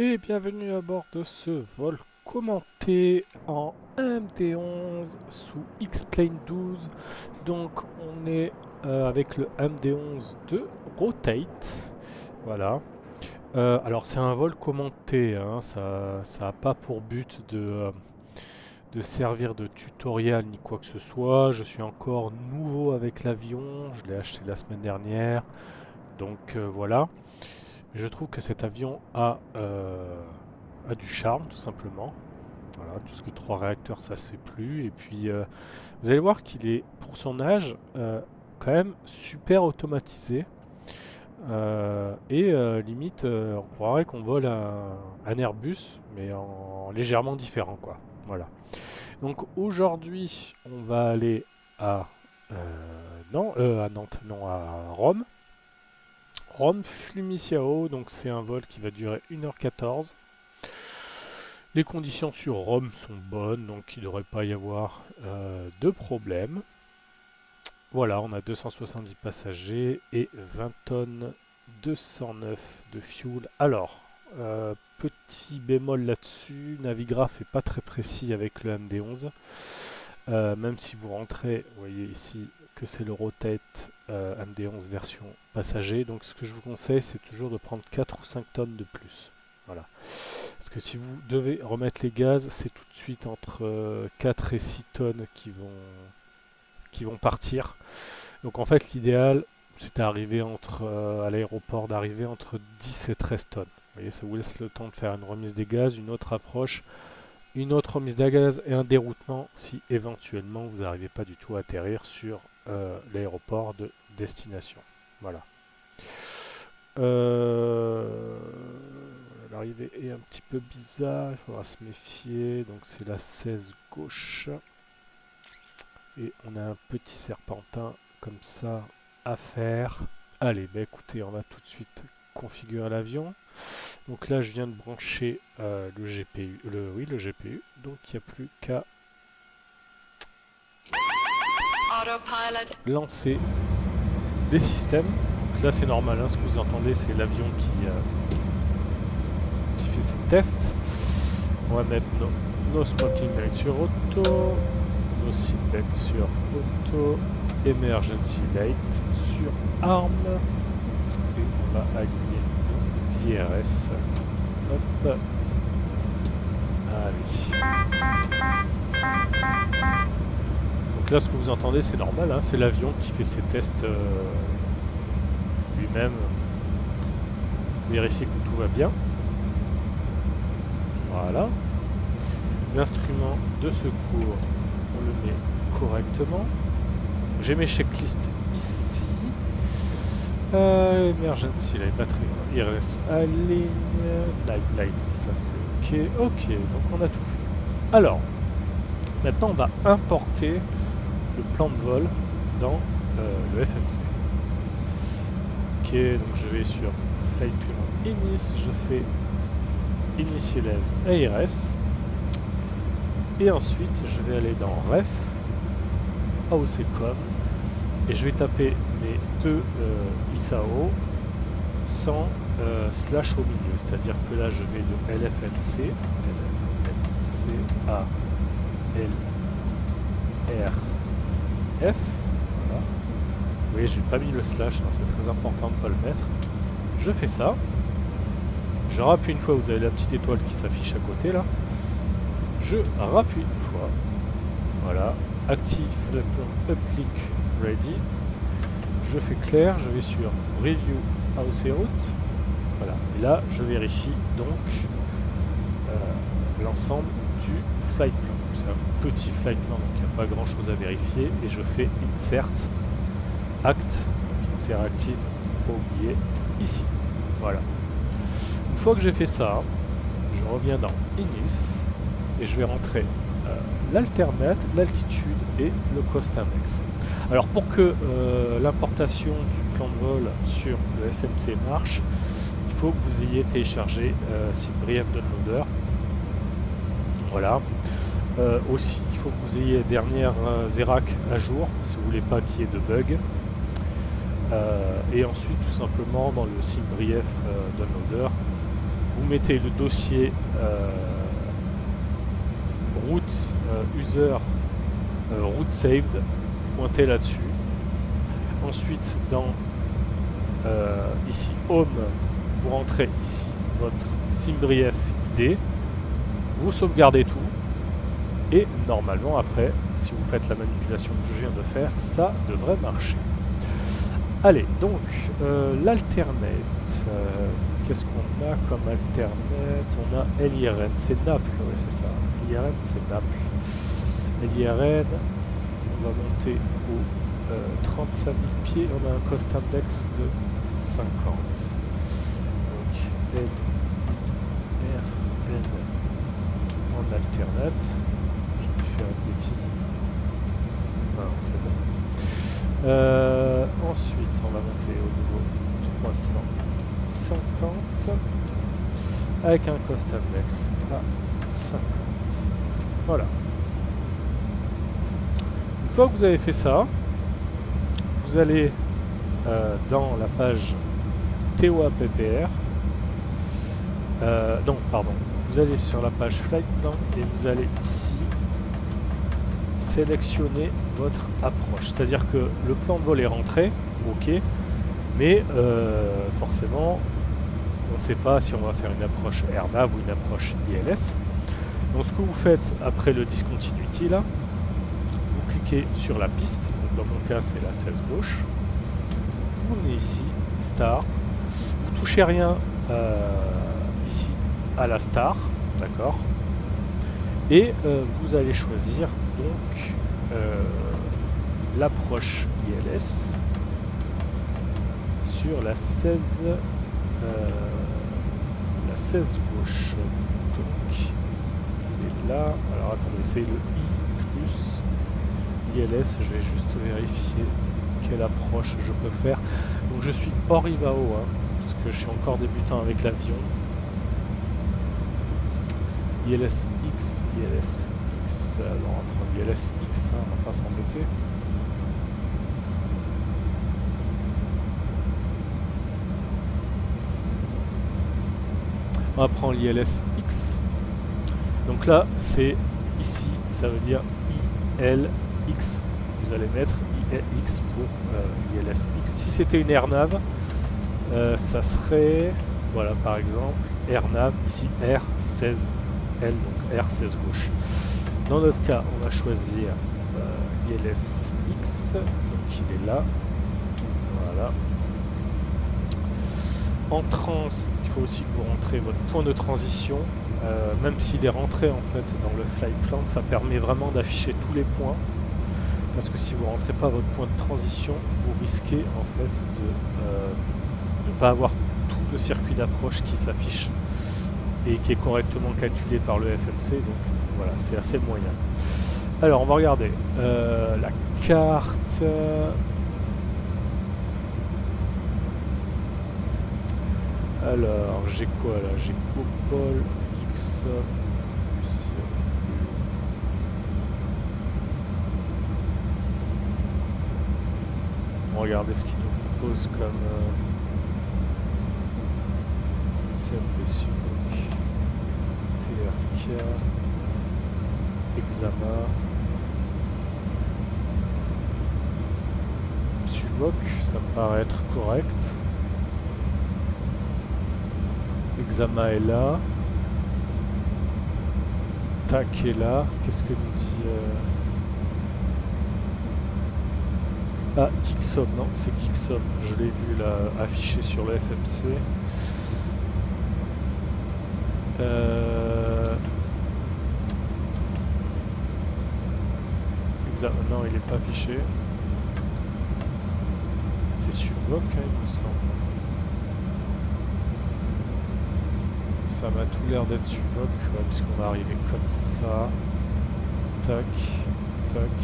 Et bienvenue à bord de ce vol commenté en MD11 sous X-Plane 12. Donc on est avec le MD11 de Rotate. Voilà. Alors c'est un vol commenté, hein, ça n'a pas pour but de servir de tutoriel ni quoi que ce soit. Je suis encore nouveau avec l'avion, je l'ai acheté la semaine dernière. Donc voilà. Je trouve que cet avion a du charme, tout simplement. Voilà, tout ce que 3 réacteurs, ça se fait plus. Et puis, vous allez voir qu'il est, pour son âge, quand même super automatisé. Limite, on croirait qu'on vole un Airbus, mais en légèrement différent, quoi. Voilà. Donc aujourd'hui, on va aller à à Nantes, non, à Rome. Rome Fiumicino, donc c'est un vol qui va durer 1h14. Les conditions sur Rome sont bonnes, donc il ne devrait pas y avoir de problème. Voilà, on a 270 passagers et 20 tonnes 209 de fuel. Alors, petit bémol là-dessus, Navigraph n'est pas très précis avec le MD11. Même si vous rentrez, vous voyez ici que c'est le Rotate MD11 version passager. Donc ce que je vous conseille, c'est toujours de prendre 4 ou 5 tonnes de plus. Voilà. Parce que si vous devez remettre les gaz, c'est tout de suite entre 4 et 6 tonnes qui vont partir. Donc en fait, l'idéal, c'est d'arriver à l'aéroport, d'arriver entre 10 et 13 tonnes. Vous voyez, ça vous laisse le temps de faire une remise des gaz, une autre approche, une autre remise de gaz et un déroutement si éventuellement vous n'arrivez pas du tout à atterrir sur l'aéroport de destination. Voilà. L'arrivée est un petit peu bizarre, il faudra se méfier. Donc c'est la 16 gauche. Et on a un petit serpentin comme ça à faire. Allez, bah écoutez, on va tout de suite configurer l'avion. Donc là, je viens de brancher le GPU, le GPU. Donc il n'y a plus qu'à lancer les systèmes. Donc là, c'est normal, hein, ce que vous entendez, c'est l'avion qui fait ses tests. On va mettre nos smoking lights sur auto, nos seatbelts sur auto, emergency light sur arme, et on va aligner nos IRS. Hop. Allez. Donc là, ce que vous entendez, c'est normal, hein, c'est l'avion qui fait ses tests lui-même, vérifier que tout va bien. Voilà. L'instrument de secours, on le met correctement. J'ai mes checklists ici. Emergency light, batterie, IRS, align, night lights, ça c'est ok. Ok, donc on a tout fait. Alors, maintenant on va importer le plan de vol dans le FMC. Ok, donc je vais sur Flight Plan Inis, je fais Initialize ARS. Et ensuite, je vais aller dans Ref, AOCCOM, et je vais taper mes deux ISAO sans slash au milieu. C'est-à-dire que là, je vais de LFNC, LFNC à LRF. Voilà. Vous voyez, j'ai pas mis le slash, hein, c'est très important de ne pas le mettre. Je fais ça. Je rappuie une fois, vous avez la petite étoile qui s'affiche à côté là. Je rappuie une fois. Voilà. Active le plan uplink ready. Je fais clair, je vais sur review AOC route. Voilà. Et là, je vérifie donc l'ensemble du flight plan. C'est un petit flight plan, donc il n'y a pas grand chose à vérifier. Et je fais insert act, donc insert active, pas oublier, ici. Voilà. Une fois que j'ai fait ça, je reviens dans Inis et je vais rentrer l'alternate, l'altitude et le cost index. Alors pour que l'importation du plan de vol sur le FMC marche, il faut que vous ayez téléchargé SimBrief Downloader. Voilà. Aussi, il faut que vous ayez dernière Xerac à jour si vous voulez pas qu'il y ait de bugs. Et ensuite, tout simplement, dans le SimBrief Downloader, vous mettez le dossier route user route saved, pointez là-dessus. Ensuite, dans ici home, vous rentrez ici votre SimBrief ID, vous sauvegardez tout, et normalement après, si vous faites la manipulation que je viens de faire, ça devrait marcher. Allez, donc l'alternate, qu'est-ce qu'on a comme alternate? On a LIRN, c'est Naples, ouais c'est ça, LIRN c'est Naples. LIRN, on va monter au 35 000 pieds, on a un cost index de 50. Donc LIRN en alternate, je vais faire une bêtise. Non, c'est bon. Ensuite, on va monter au niveau 350 avec un cost index à 50. Voilà. Une fois que vous avez fait ça, vous allez dans la page TOA PPR. Non, pardon. Vous allez sur la page Flight Plan et vous allez ici sélectionner votre approche. C'est-à-dire que le plan de vol est rentré, ok, mais forcément, on ne sait pas si on va faire une approche AirNav ou une approche ILS. Donc ce que vous faites après le discontinuity, là, vous cliquez sur la piste, donc dans mon cas c'est la 16 gauche, vous venez ici, Star, vous touchez rien ici à la Star, d'accord, et vous allez choisir donc l'approche ILS sur la 16 gauche. Donc il est là. Alors attendez, c'est le I plus ILS. Je vais juste vérifier quelle approche je peux faire. Donc je suis hors IVAO, hein, parce que je suis encore débutant avec l'avion. ILS X, ILS X, alors on va prendre ILS X, hein, on va pas s'embêter. On va prendre l'ILS X. Donc là, c'est ici, ça veut dire ILX. Vous allez mettre ILX pour ILS X. Si c'était une AirNav, ça serait, voilà par exemple, AirNav, ici R16L, donc R16 gauche. Dans notre cas, on va choisir ILS X, donc il est là. Voilà. En trans, il faut aussi que vous rentrez votre point de transition. Même s'il est rentré en fait dans le flight plan, ça permet vraiment d'afficher tous les points. Parce que si vous ne rentrez pas votre point de transition, vous risquez en fait de ne pas avoir tout le circuit d'approche qui s'affiche et qui est correctement calculé par le FMC. Donc voilà, c'est assez moyen. Alors on va regarder la carte. Alors j'ai quoi là? J'ai Copol X. On va regarder ce qu'il nous propose comme CMP Suboc, TRK, Exama, Suboc, ça me paraît être correct. Exama est là. TAC est là. Qu'est-ce que nous dit Ah, Kixom, non, c'est Kixom. Je l'ai vu là, affiché sur le FMC. Non, il n'est pas affiché. C'est Suboc, hein, il me semble. Ça m'a tout l'air d'être Suboc, ouais, parce qu'on va arriver comme ça. Tac, tac,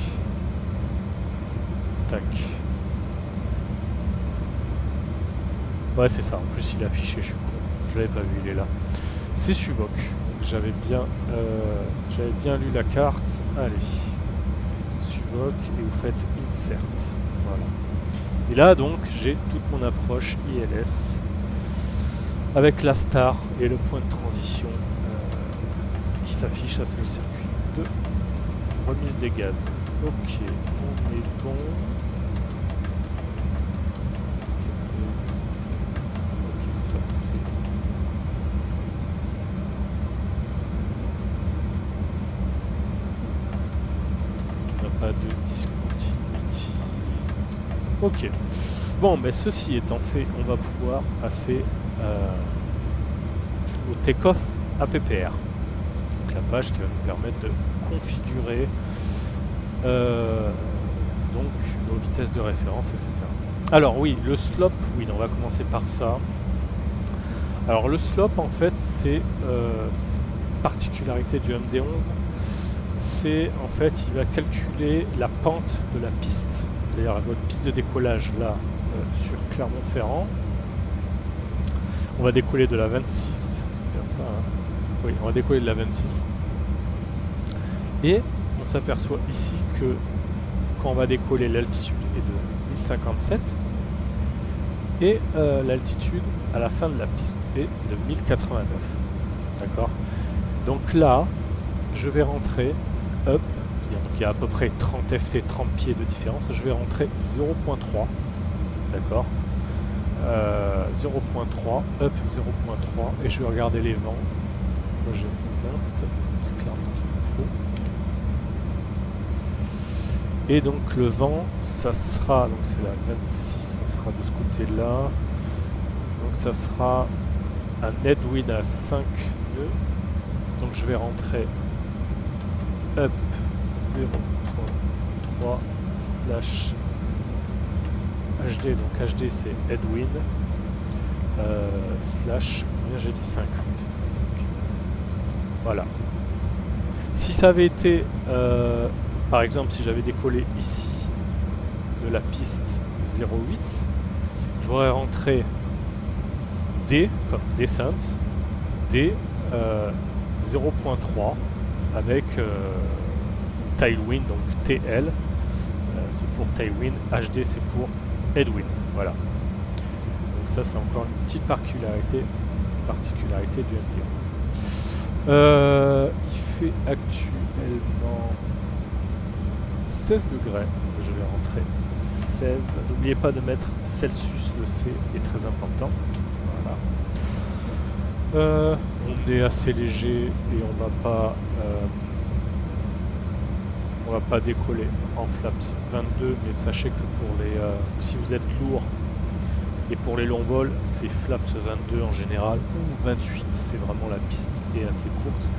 tac. Ouais, c'est ça. En plus, il est affiché, je suis con. Je l'avais pas vu, il est là. C'est Suboc. J'avais bien lu la carte. Allez. Suboc, et vous faites Insert. Voilà. Et là, donc, j'ai toute mon approche ILS. avec la star et le point de transition qui s'affiche. Ça c'est le circuit de remise des gaz. Ok, on est bon. Ok, ça c'est... On n'a pas de discontinuity. Ok. Bon, mais ceci étant fait, on va pouvoir passer au take-off APPR. Donc la page qui va nous permettre de configurer donc nos vitesses de référence, etc. Alors oui, le slope, oui, on va commencer par ça. Alors le slope, en fait, c'est une particularité du MD11. C'est, en fait, il va calculer la pente de la piste. C'est-à-dire votre piste de décollage, là, sur Clermont-Ferrand. On va décoller de la 26, c'est bien ça, hein. Oui, on va décoller de la 26. Et on s'aperçoit ici que quand on va décoller, l'altitude est de 1057 et l'altitude à la fin de la piste est de 1089. D'accord. Donc là, je vais rentrer up, donc il y a à peu près 30 ft, 30 pieds de différence. Je vais rentrer 0.3, d'accord. 0.3, up 0.3, et je vais regarder les vents. Moi j'ai 20, c'est clairement qu'il me faut. Et donc le vent, ça sera, donc c'est la 26, ça sera de ce côté-là. Donc ça sera un headwind à 5 nœuds. Donc je vais rentrer up 0.3 slash HD, donc HD c'est headwind slash, combien j'ai dit, 5, c'est ça, 5. Voilà. Si ça avait été, par exemple, si j'avais décollé ici de la piste 08, j'aurais rentré D comme descent, D 0.3 avec tailwind, donc TL, c'est pour tailwind, HD c'est pour headwind. Voilà. Donc ça c'est encore une petite particularité du MD11. Il fait actuellement 16 degrés. Je vais rentrer 16. N'oubliez pas de mettre Celsius, le C est très important. Voilà. On est assez léger et on va pas décoller en flaps 22, mais sachez que pour les si vous êtes lourd et pour les longs vols, c'est flaps 22 en général, ou 28, c'est vraiment la piste est assez courte.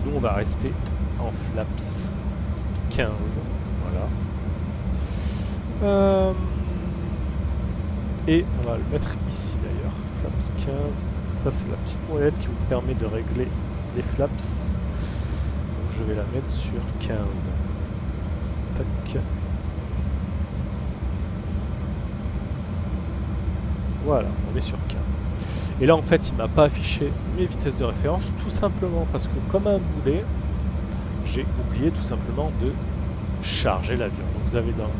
Nous on va rester en flaps 15, voilà. Et on va le mettre ici d'ailleurs, flaps 15. Ça c'est la petite molette qui vous permet de régler les flaps. Donc je vais la mettre sur 15. Tac. Voilà, on est sur 15. Et là en fait il m'a pas affiché mes vitesses de référence, tout simplement parce que comme un boulet, j'ai oublié tout simplement de charger l'avion. Donc vous avez dans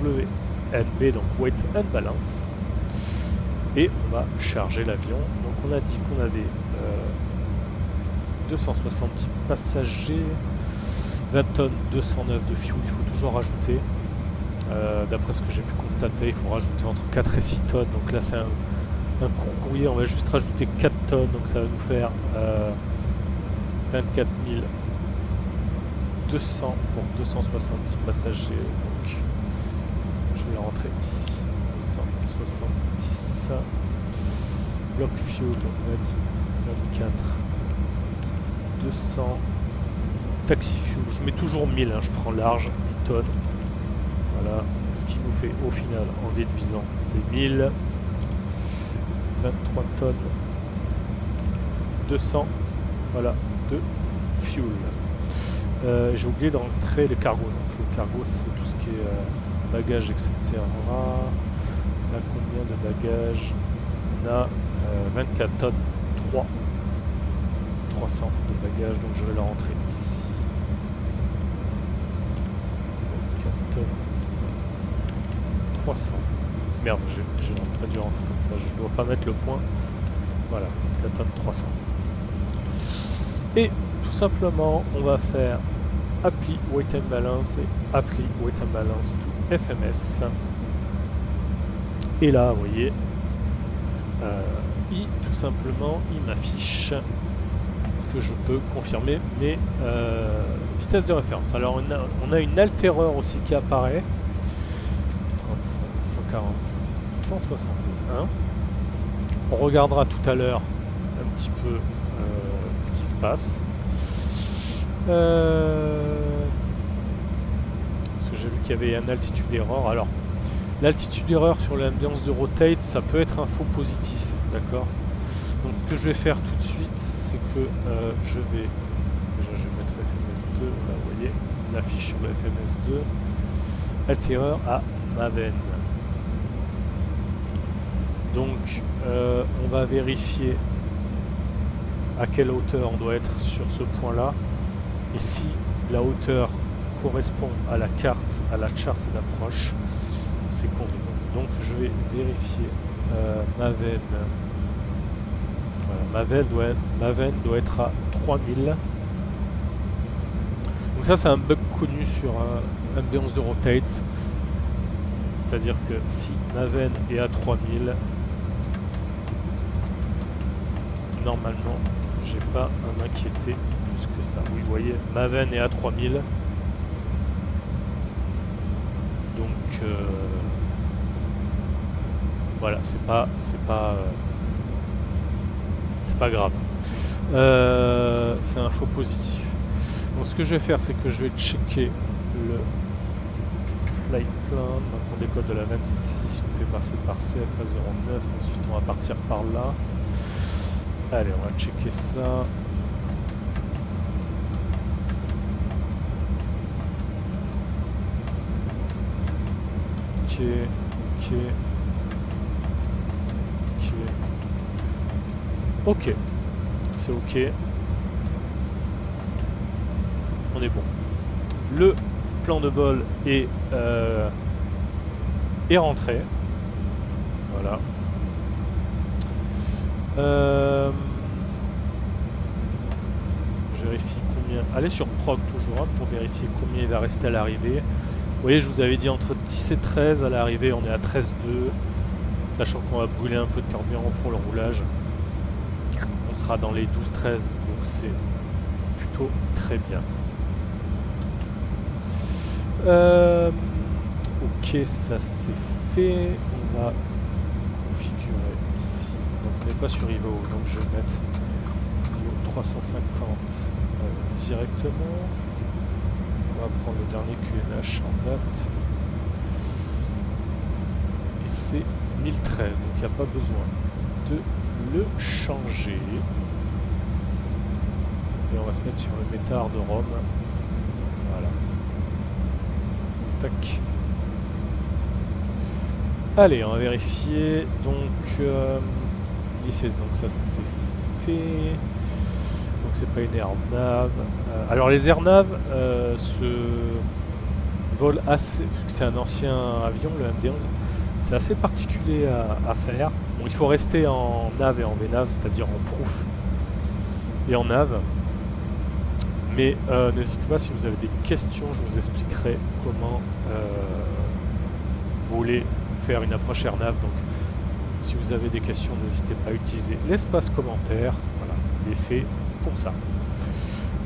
WNB, donc Weight and Balance, et on va charger l'avion. Donc on a dit qu'on avait 270 passagers, 20 tonnes, 209 de fuel, il faut toujours rajouter. D'après ce que j'ai pu constater, il faut rajouter entre 4 et 6 tonnes. Donc là c'est un court courrier, on va juste rajouter 4 tonnes, donc ça va nous faire 24 200 pour 270 passagers. Donc je vais rentrer ici, 270. Bloc fuel, on a dit 24, 200. Taxi fuel, je mets toujours 1000, hein, je prends large, 8 tonnes. Voilà, ce qui nous fait au final, en déduisant les 1000, 23 tonnes, 200, voilà, de fuel. J'ai oublié d'entrer le cargo, donc le cargo c'est tout ce qui est bagages, etc. On a combien de bagages? On a 24 tonnes, 300 de bagages, donc je vais le rentrer ici. 24 tonnes, 300. Merde, j'ai pas dû rentrer comme ça, je dois pas mettre le point Voilà, 4 tonnes 300. Et tout simplement, on va faire apply weight and balance et apply weight and balance to FMS. Et là, vous voyez, tout simplement, il m'affiche que je peux confirmer mes vitesses de référence. Alors, on a une altéreur aussi qui apparaît. 35, 146, 161. On regardera tout à l'heure un petit peu ce qui se passe. Parce que j'ai vu qu'il y avait un altitude error. Alors, l'altitude erreur sur l'ambiance de rotate, ça peut être un faux positif, d'accord? Donc, ce que je vais faire tout de suite, c'est que je vais mettre FMS2. Là, vous voyez, on affiche sur le FMS2 altéreur à Maven. Donc, on va vérifier à quelle hauteur on doit être sur ce point-là. Et si la hauteur correspond à la carte, à la charte d'approche, c'est qu'on est bon. Donc, je vais vérifier Maven. Voilà, Maven doit être à 3000. Donc ça, c'est un bug connu sur ambiance de rotate. C'est-à-dire que si Maven est à 3000, normalement, j'ai pas à m'inquiéter plus que ça. Oui, vous voyez, Maven est à 3000. Donc, voilà, c'est pas grave. C'est un faux positif. Donc, ce que je vais faire, c'est que je vais checker le flight plan. Donc, on décolle de la 26, on fait passer par CFA 09. Ensuite, on va partir par là. Allez, on va checker ça. Ok. C'est ok. On est bon. Le plan de vol est rentré. Voilà. Je vérifie combien. Allez sur prog toujours pour vérifier combien il va rester à l'arrivée. Vous voyez, je vous avais dit entre 10 et 13 à l'arrivée, on est à 13,2. Sachant qu'on va brûler un peu de carburant pour le roulage. On sera dans les 12-13, donc c'est plutôt très bien. Ok, ça c'est fait. On va configurer ici. Donc on n'est pas sur Evo, donc je vais mettre niveau 350 directement. On va prendre le dernier QNH en date. Et c'est 1013, donc il n'y a pas besoin de le changer. Et on va se mettre sur le métard de Rome. Voilà. Tac. Allez, on va vérifier. Donc, ici, donc ça c'est fait. Donc c'est pas une airnav. Alors les airnav se volent assez. C'est un ancien avion, le MD-11. C'est assez particulier à faire. Bon, il faut rester en nav et en VNAV, c'est-à-dire en proof et en nav. Mais n'hésitez pas, si vous avez des questions, je vous expliquerai comment vous voulez faire une approche AirNav. Donc, si vous avez des questions, n'hésitez pas à utiliser l'espace commentaire. Voilà, il est fait pour ça.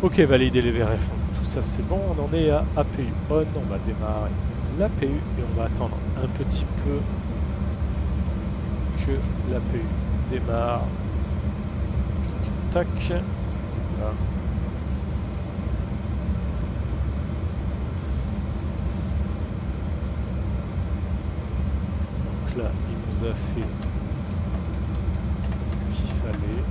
Ok, valider les VRF. Tout ça, c'est bon. On en est à APU on. On va démarrer l'APU et on va attendre un petit peu que l'APU démarre. Tac. Voilà. Là, il nous a fait ce qu'il fallait.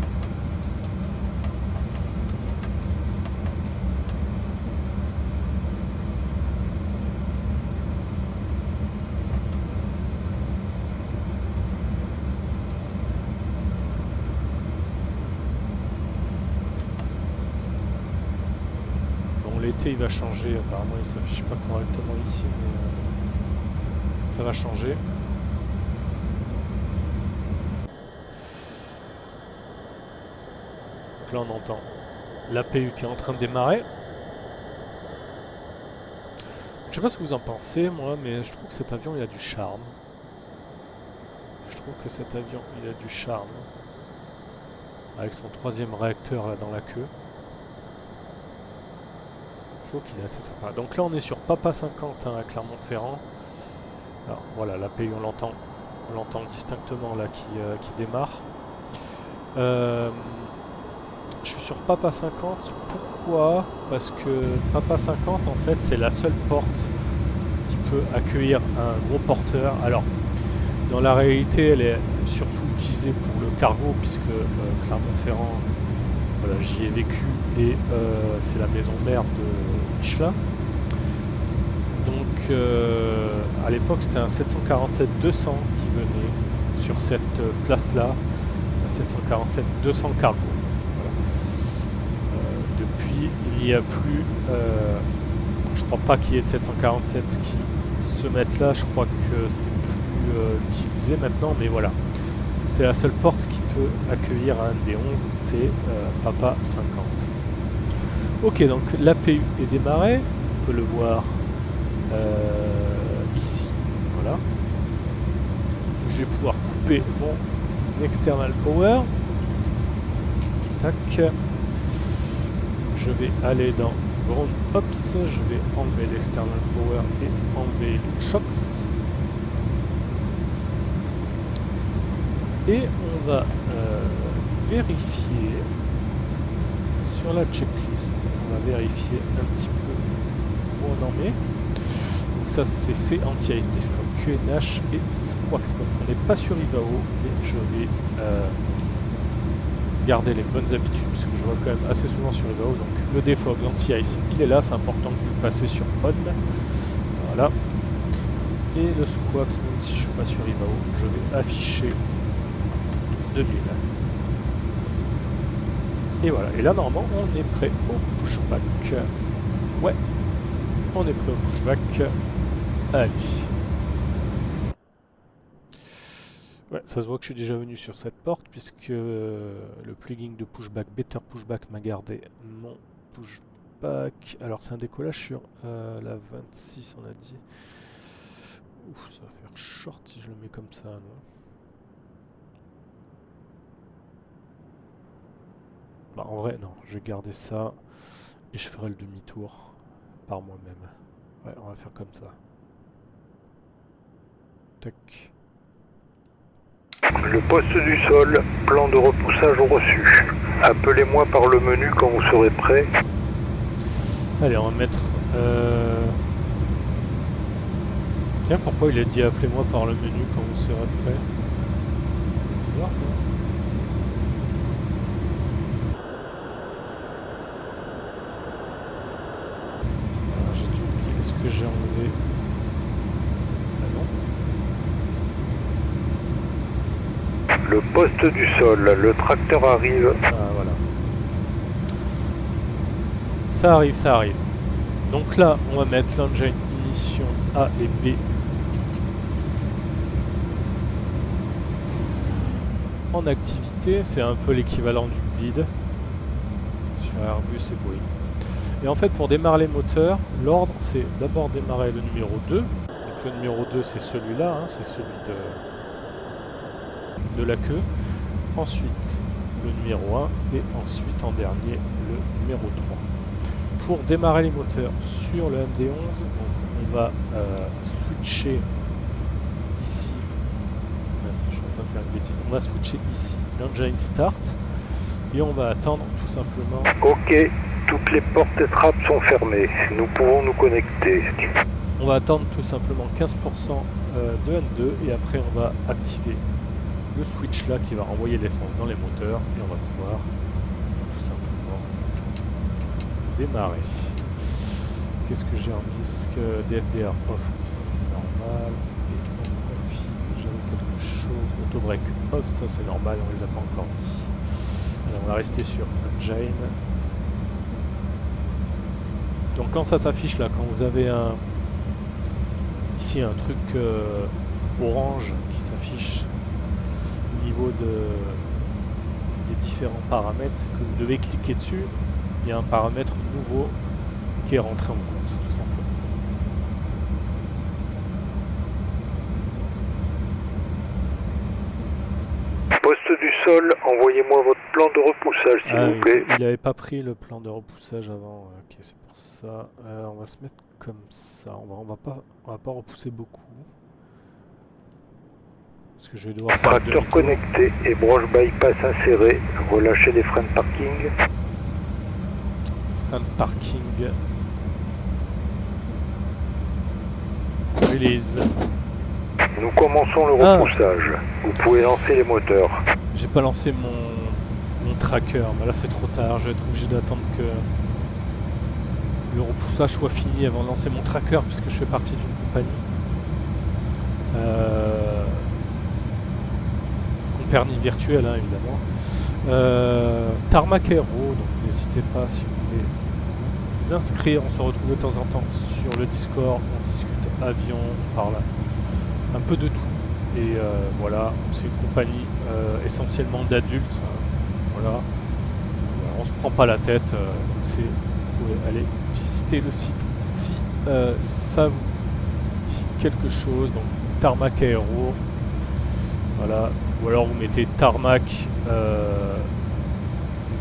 Bon, l'été il va changer, apparemment il s'affiche pas correctement ici, mais ça va changer. Donc là on entend l'APU qui est en train de démarrer. Je sais pas ce que vous en pensez moi, mais je trouve que cet avion il a du charme. Je trouve que cet avion il a du charme. Avec son 3e réacteur là dans la queue. Je trouve qu'il est assez sympa. Donc là on est sur Papa 50 hein, à Clermont-Ferrand. Alors voilà, l'APU on l'entend distinctement là qui démarre. Je suis sur Papa 50. Pourquoi? Parce que Papa 50 en fait c'est la seule porte qui peut accueillir un gros porteur. Alors dans la réalité elle est surtout utilisée pour le cargo puisque Clermont-Ferrand, voilà, j'y ai vécu et c'est la maison mère de Michelin. Donc à l'époque c'était un 747-200 qui venait sur cette place là, un 747-200 cargo. Voilà. Depuis il n'y a plus, je crois pas qu'il y ait de 747 qui se mettent là, je crois que c'est plus utilisé maintenant, mais voilà. C'est la seule porte qui peut accueillir un MD-11, c'est Papa 50. Ok, donc l'APU est démarré, on peut le voir ici, voilà. Je vais pouvoir couper mon external power. Tac. Je vais aller dans Ground Ops, je vais enlever l'external power et enlever les shocks. Et on va vérifier sur la checklist, on va vérifier un petit peu où on en est. Donc ça c'est fait anti-ice defog, QNH et Squax. Donc on n'est pas sur IVAO, mais je vais garder les bonnes habitudes puisque je vois quand même assez souvent sur IVAO. Donc le defog, l'anti-ice, il est là, c'est important de le passer sur on. Voilà. Et le Squax, même si je ne suis pas sur IVAO, je vais afficher 2000. Et voilà, et là normalement on est prêt au pushback. Ouais, on est prêt au pushback. Allez. Ouais, ça se voit que je suis déjà venu sur cette porte puisque le plugin de pushback, Better Pushback, m'a gardé mon pushback. Alors c'est un décollage sur la 26 on a dit. Ouf, ça va faire short si je le mets comme ça, non? Bah, en vrai, non, je vais garder ça et je ferai le demi-tour par moi-même. Ouais, on va faire comme ça. Tac. Le poste du sol, plan de repoussage reçu. Appelez-moi par le menu quand vous serez prêt. Allez, on va mettre... Tiens, pourquoi il a dit appelez-moi par le menu quand vous serez prêt? C'est bizarre ça. J'ai déjà oublié, est-ce que j'ai enlevé... Ah non. Le poste du sol, le tracteur arrive. Ah voilà. Ça arrive, ça arrive. Donc là, on va mettre l'engine ignition A et B en activité. C'est un peu l'équivalent du bleed sur Airbus et Boeing. Et en fait, pour démarrer les moteurs, l'ordre c'est d'abord démarrer le numéro 2. Donc le numéro 2 c'est celui-là, hein, c'est celui de la queue. Ensuite le numéro 1 et ensuite en dernier le numéro 3. Pour démarrer les moteurs sur le MD-11, on va switcher ici. Merci, je ne vais pas faire une bêtise. On va switcher ici l'engine start et on va attendre tout simplement. Ok, toutes les portes et trappes sont fermées. Nous pouvons nous connecter. On va attendre tout simplement 15% de N2 et après on va activer le switch là qui va renvoyer l'essence dans les moteurs et on va pouvoir tout simplement démarrer. Qu'est-ce que j'ai en risque? DFDR off, ça c'est normal. Et on confie, j'avais quelque chose. Autobreak off, ça c'est normal, on les a pas encore mis. Alors on va rester sur engine. Donc quand ça s'affiche là, quand vous avez ici un truc orange qui s'affiche au niveau les différents paramètres, c'est que vous devez cliquer dessus, il y a un paramètre nouveau qui est rentré en compte, tout simplement. Poste du sol, envoyez-moi votre plan de repoussage, s'il vous plaît. Il n'avait pas pris le plan de repoussage avant. Ok, c'est pour ça. On va se mettre comme ça. On va pas repousser beaucoup. Parce que je vais devoir faire Tracteur connecté et broche bypass insérée. Relâchez les freins de parking. Frein de parking. Release. Nous commençons le repoussage. Vous pouvez lancer les moteurs. J'ai pas lancé mon tracker, mais là c'est trop tard. Je vais être obligé d'attendre que le repoussage soit fini avant de lancer mon tracker, puisque je fais partie d'une compagnie. Compagnie virtuelle, hein, évidemment. Tarmac Aero, donc n'hésitez pas si vous voulez vous inscrire. On se retrouve de temps en temps sur le Discord. On discute avion, on parle un peu de tout. Et voilà, c'est une compagnie essentiellement d'adultes. Voilà, on se prend pas la tête. Vous pouvez aller visiter le site si ça vous dit quelque chose. Donc Tarmac Aero, voilà, ou alors vous mettez Tarmac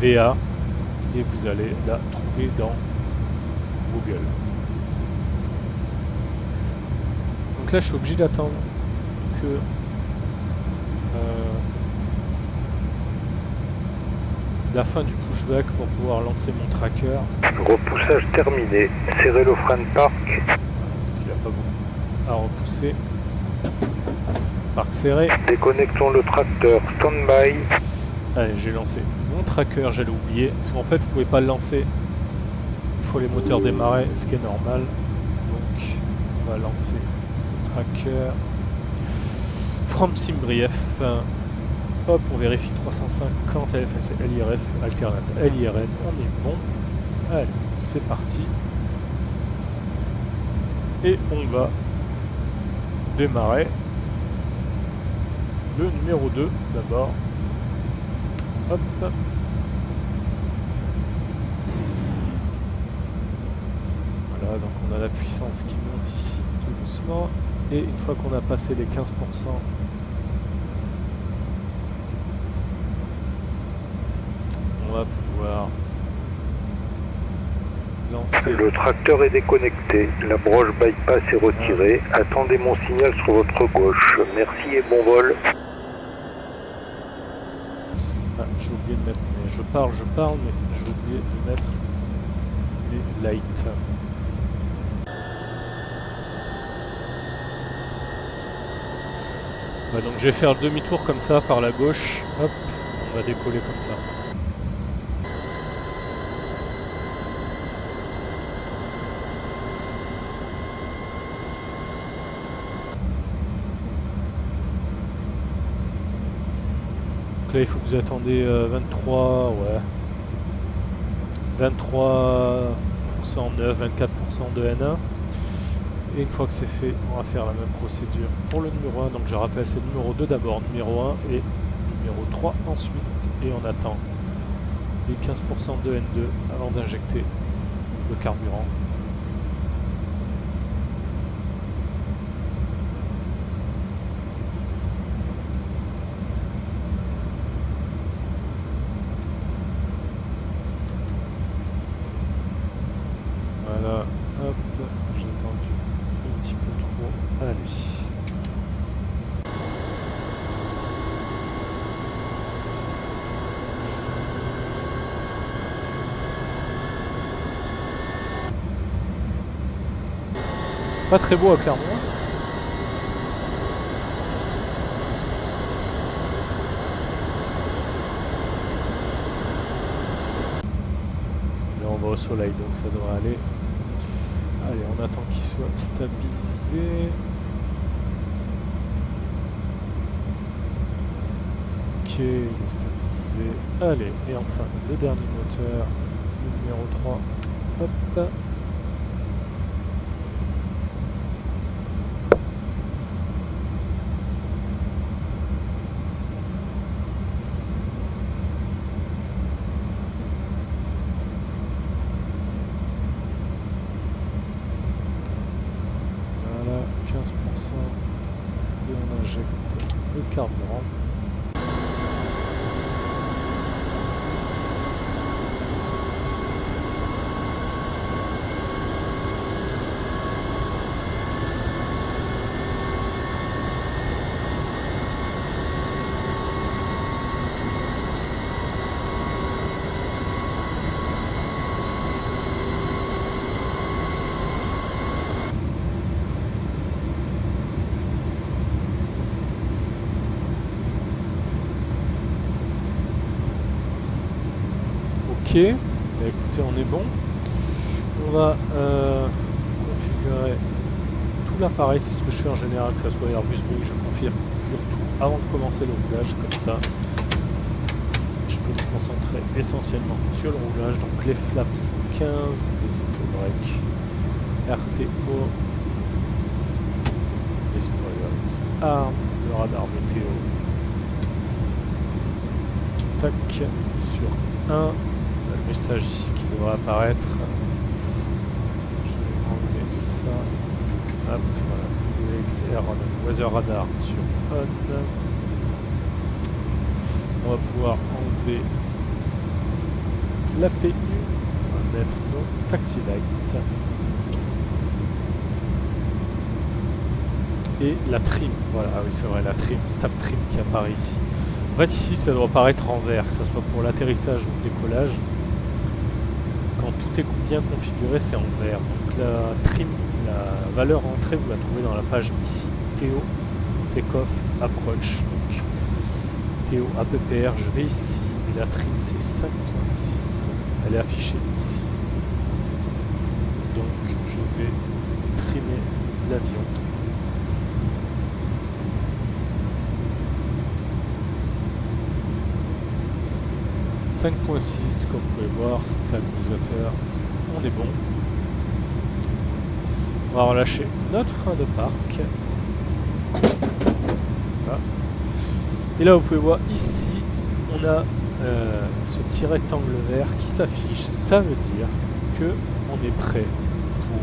VA et vous allez la trouver dans Google. Donc là, je suis obligé d'attendre que la fin du pushback pour pouvoir lancer mon tracker. Repoussage terminé. Serrez le frein de parc. Il n'y a pas beaucoup à repousser. Parc serré. Déconnectons le tracteur. Stand-by. Allez, j'ai lancé mon tracker, j'allais oublier. Parce qu'en fait, vous pouvez pas le lancer. Il faut les moteurs démarrer, ce qui est normal. Donc, on va lancer le tracker. From Simbrief. Hop, on vérifie 350 LFS, LIRF, alternate LIRN, on est bon. Allez, c'est parti. Et on va démarrer le numéro 2 d'abord. Hop. Voilà, donc on a la puissance qui monte ici tout doucement. Et une fois qu'on a passé les 15%, on va pouvoir lancer. Le tracteur est déconnecté. La broche bypass est retirée. Attendez mon signal sur votre gauche. Merci et bon vol. Ah, j'ai oublié de mettre. Mais je parle, mais j'ai oublié de mettre les lights. Ouais, donc je vais faire le demi-tour comme ça par la gauche. Hop, on va décoller comme ça. Donc là, il faut que vous attendez 23, ouais. 23% neuf, 24% de N1. Et une fois que c'est fait, on va faire la même procédure pour le numéro 1. Donc je rappelle, c'est le numéro 2 d'abord, numéro 1 et numéro 3 ensuite. Et on attend les 15% de N2 avant d'injecter le carburant. Voilà, hop, j'ai attendu un petit peu trop. Allez. Pas très beau à Clermont. Là on va au soleil donc ça devrait aller. Allez, on attend qu'il soit stabilisé. Ok, il est stabilisé. Allez, et enfin le dernier moteur, le numéro 3. Hop. on injecte le carburant. Ok, bah écoutez, on est bon. On va configurer tout l'appareil, c'est ce que je fais en général, que ce soit Airbus, Boeing, je configure tout avant de commencer le roulage, comme ça je peux me concentrer essentiellement sur le roulage. Donc les flaps 15, les autobreaks, RTO, les spoilers, armes, le radar météo. Tac, sur 1. Le message ici qui devrait apparaître. Je vais enlever ça. Hop, voilà. XR Weather Radar sur on. On va pouvoir enlever l'APU. On va mettre nos taxi lights. Et la trim. Voilà, ah oui c'est vrai, la trim, stab trim qui apparaît ici. En fait ici ça doit apparaître en vert, que ce soit pour l'atterrissage ou le décollage. Quand tout est bien configuré, c'est en vert. Donc la trim, la valeur entrée, vous la trouvez dans la page ici. TO, Takeoff, Approach. Donc TO, APPR, je vais ici. Et la trim, c'est 5.6. Elle est affichée ici. Donc je vais trimer l'avion. « 5.6, comme vous pouvez voir, stabilisateur, on est bon. On va relâcher notre frein de parc. Voilà. Et là, vous pouvez voir ici, on a ce petit rectangle vert qui s'affiche. Ça veut dire que on est prêt pour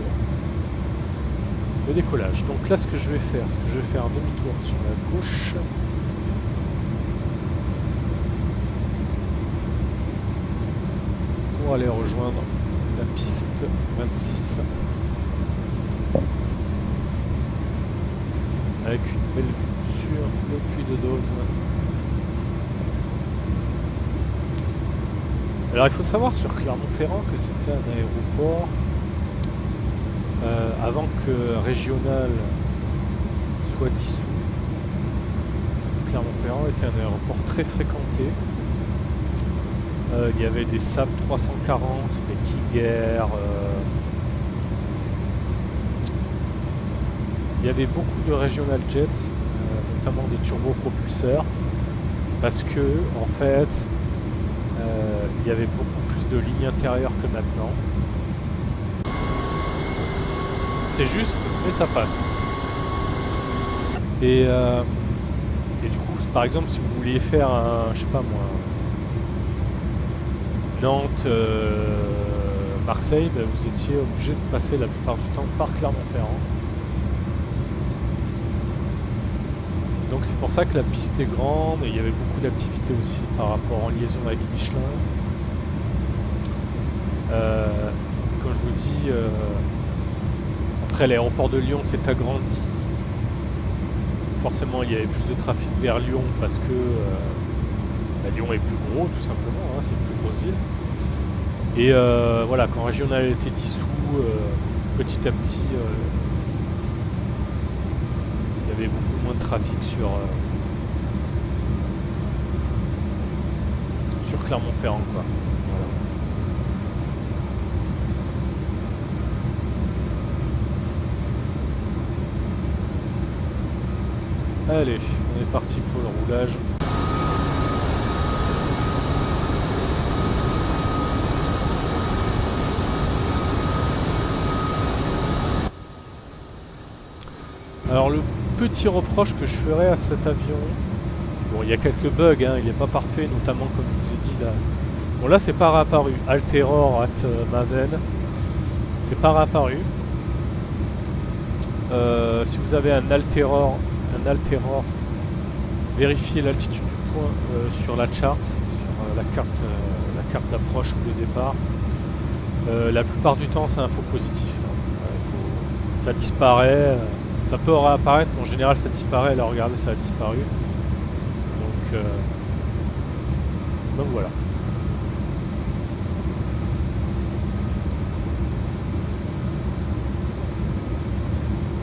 le décollage. Donc là, ce que je vais faire, c'est que je vais faire un demi-tour sur la gauche. Pour aller rejoindre la piste 26 avec une belle vue sur le puits de Dôme. Alors il faut savoir sur Clermont-Ferrand que c'était un aéroport avant que Régional soit dissous. Clermont-Ferrand était un aéroport très fréquenté. Il y avait des Saab 340, des King Air, il y avait beaucoup de Regional Jets, notamment des turbopropulseurs, parce que en fait il y avait beaucoup plus de lignes intérieures que maintenant. C'est juste, mais ça passe. Et du coup, par exemple, si vous vouliez faire un, je sais pas moi, Nantes, Marseille, ben vous étiez obligé de passer la plupart du temps par Clermont-Ferrand. Donc c'est pour ça que la piste est grande et il y avait beaucoup d'activités aussi par rapport en liaison avec Michelin. Comme je vous dis, après l'aéroport de Lyon s'est agrandi. Forcément il y avait plus de trafic vers Lyon parce que Lyon est plus gros tout simplement, hein, c'est une plus grosse ville. Et voilà, quand Régional a été dissous, petit à petit, il y avait beaucoup moins de trafic sur Clermont-Ferrand, quoi. Voilà. Allez, on est parti pour le roulage. Alors le petit reproche que je ferais à cet avion, bon il y a quelques bugs, hein, il n'est pas parfait, notamment comme je vous ai dit là. Bon là c'est pas réapparu, Alteror at Maven, c'est pas réapparu. Si vous avez un Alteror, un Alteror, vérifiez l'altitude du point sur la charte, sur la carte d'approche ou de départ. La plupart du temps c'est un faux positif. Ça disparaît, ça peut réapparaître, mais en général ça disparaît. Là regardez, ça a disparu. Donc voilà.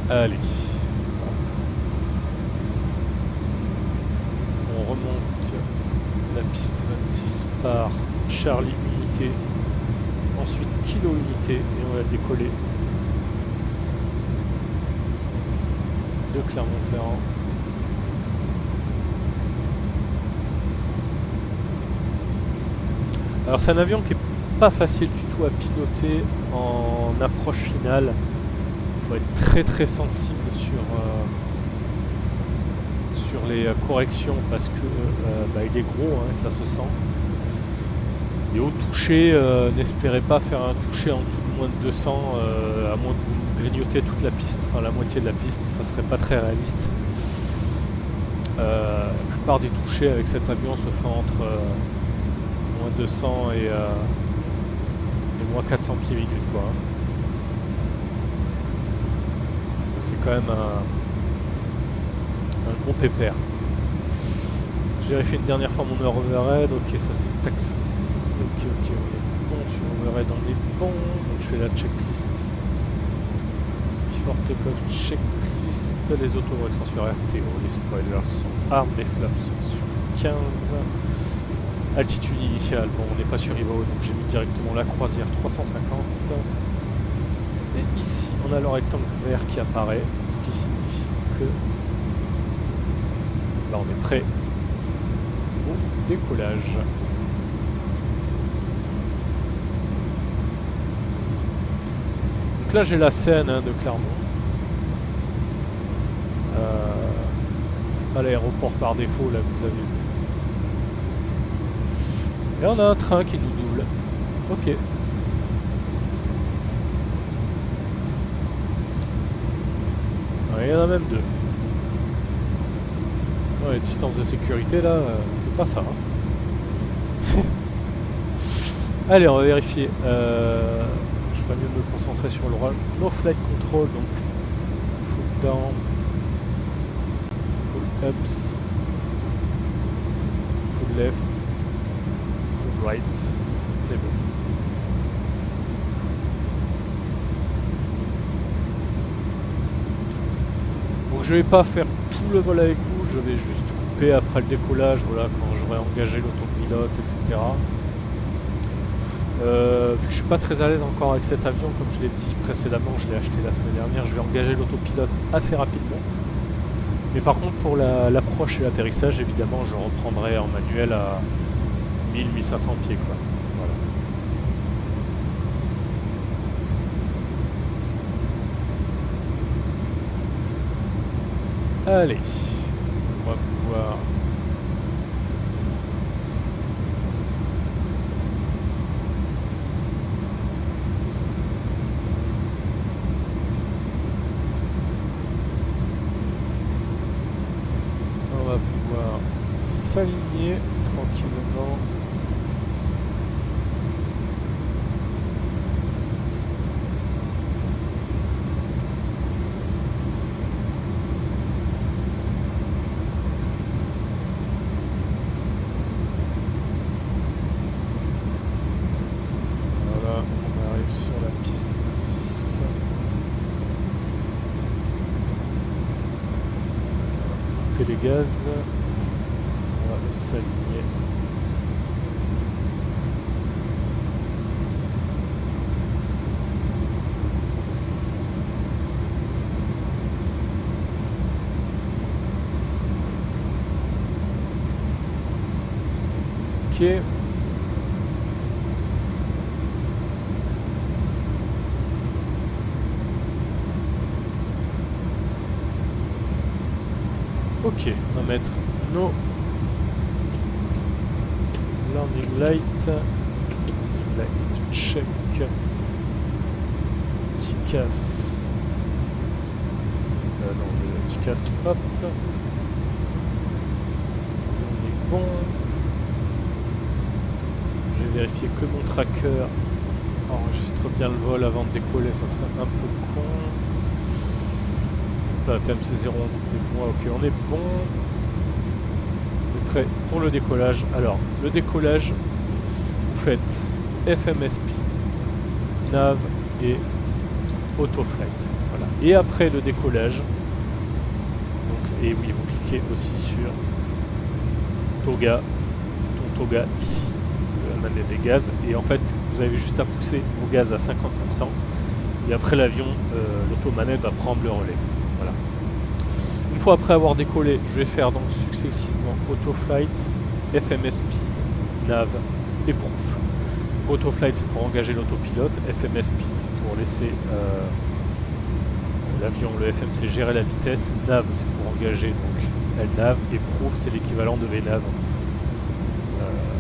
Allez. On remonte la piste 26 par Charlie unité, ensuite Kilo unité, et on va décoller de Clermont-Ferrand. Alors c'est un avion qui est pas facile du tout à piloter en approche finale. Il faut être très très sensible sur les corrections parce que il est gros, hein, ça se sent. Et au toucher, n'espérez pas faire un toucher en dessous de moins de 200, à moins que vous grignotez toute la piste, enfin la moitié de la piste, ça serait pas très réaliste. La plupart des touchés avec cet avion se font entre moins 200 et moins 400 pieds minutes, quoi. C'est quand même un gros pépère. J'ai vérifié une dernière fois mon overhead. Ok, ça c'est taxi. Ok, on est bon sur overhead, on est bon. Donc je fais la checklist. Before takeoff, checklist. Les autos sont sur RTO, les spoilers sont armes, les flaps sont sur 15. Altitude initiale, bon on n'est pas sur Ivo, donc j'ai mis directement la croisière 350. Et ici on a le rectangle vert qui apparaît, ce qui signifie que là on est prêt au décollage. Donc là j'ai la Seine, hein, de Clermont. C'est pas l'aéroport par défaut là que vous avez vu. Et on a un train qui nous double. Ok. Il y en a même deux. Les distances de sécurité là, c'est pas ça. Hein. Allez, on va vérifier. Je ferais mieux de me concentrer sur le rôle. No flight control, donc full down, full ups, full left, full right, c'est bon. Donc je vais pas faire tout le vol avec vous, je vais juste couper après le décollage, voilà, quand j'aurai engagé l'autopilote, etc. Vu que je suis pas très à l'aise encore avec cet avion, comme je l'ai dit précédemment, je l'ai acheté la semaine dernière, je vais engager l'autopilote assez rapidement. Mais par contre pour l'approche et l'atterrissage, évidemment, je reprendrai en manuel à 1000-1500 pieds, quoi. Voilà. Allez, on va pouvoir... s'aligner tranquillement. Voilà, on arrive sur la piste 26. Couper les gaz. S'aligner. Ok. Ok, on va mettre nos landing light, check, TCAS, non, le TCAS, hop, bon. Je vais vérifier que mon tracker enregistre bien le vol avant de décoller, ça serait un peu con. Là, TMC 011, c'est bon, ok, on est bon. On est prêt pour le décollage. Alors, le décollage, vous faites FMS Speed, nav et autoflight. Voilà. Et après le décollage, donc, et oui, vous cliquez aussi sur Toga, ton Toga ici, la manette des gaz, et en fait, vous avez juste à pousser vos gaz à 50%, et après l'avion, l'automanette va prendre le relais. Voilà. Une fois après avoir décollé, je vais faire donc successivement autoflight, FMS Speed, nav et proof. Autoflight c'est pour engager l'autopilote, FMS Speed c'est pour laisser l'avion, le FMC gérer la vitesse, nav c'est pour engager donc LNAV et proof c'est l'équivalent de VNAV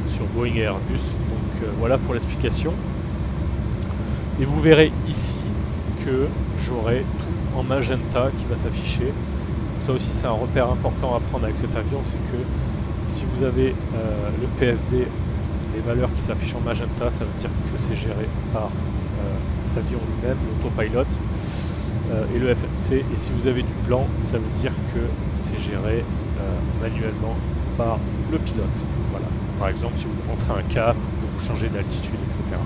sur Boeing et Airbus. Donc voilà pour l'explication. Et vous verrez ici que j'aurai tout en magenta qui va s'afficher. Ça aussi c'est un repère important à prendre avec cet avion, c'est que si vous avez le PFD, les valeurs qui s'affichent en magenta, ça veut dire que c'est géré par l'avion lui-même, l'autopilote, et le FMC. Et si vous avez du blanc, ça veut dire que c'est géré manuellement par le pilote. Voilà. Par exemple, si vous rentrez un cap, vous changez d'altitude, etc.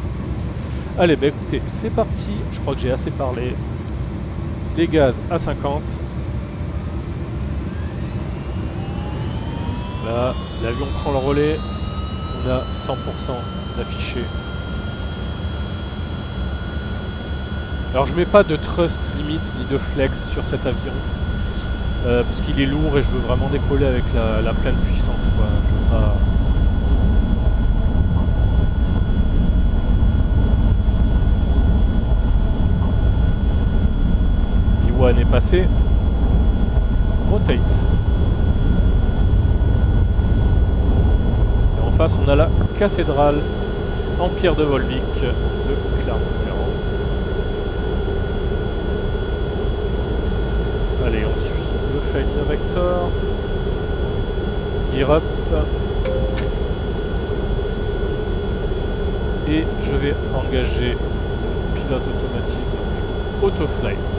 Allez, bah écoutez, c'est parti. Je crois que j'ai assez parlé. Les gaz à 50. Là, l'avion prend le relais. On a 100% d'affiché. Alors je mets pas de thrust limit ni de flex sur cet avion parce qu'il est lourd et je veux vraiment décoller avec la pleine puissance, quoi. Je veux pas... Iwan est passé. Rotate. Et en face on a la cathédrale Empire de Volvic de Clermont-Ferrand. Allez, on suit le flight director. Gear up. Et je vais engager le pilote automatique, donc autoflight,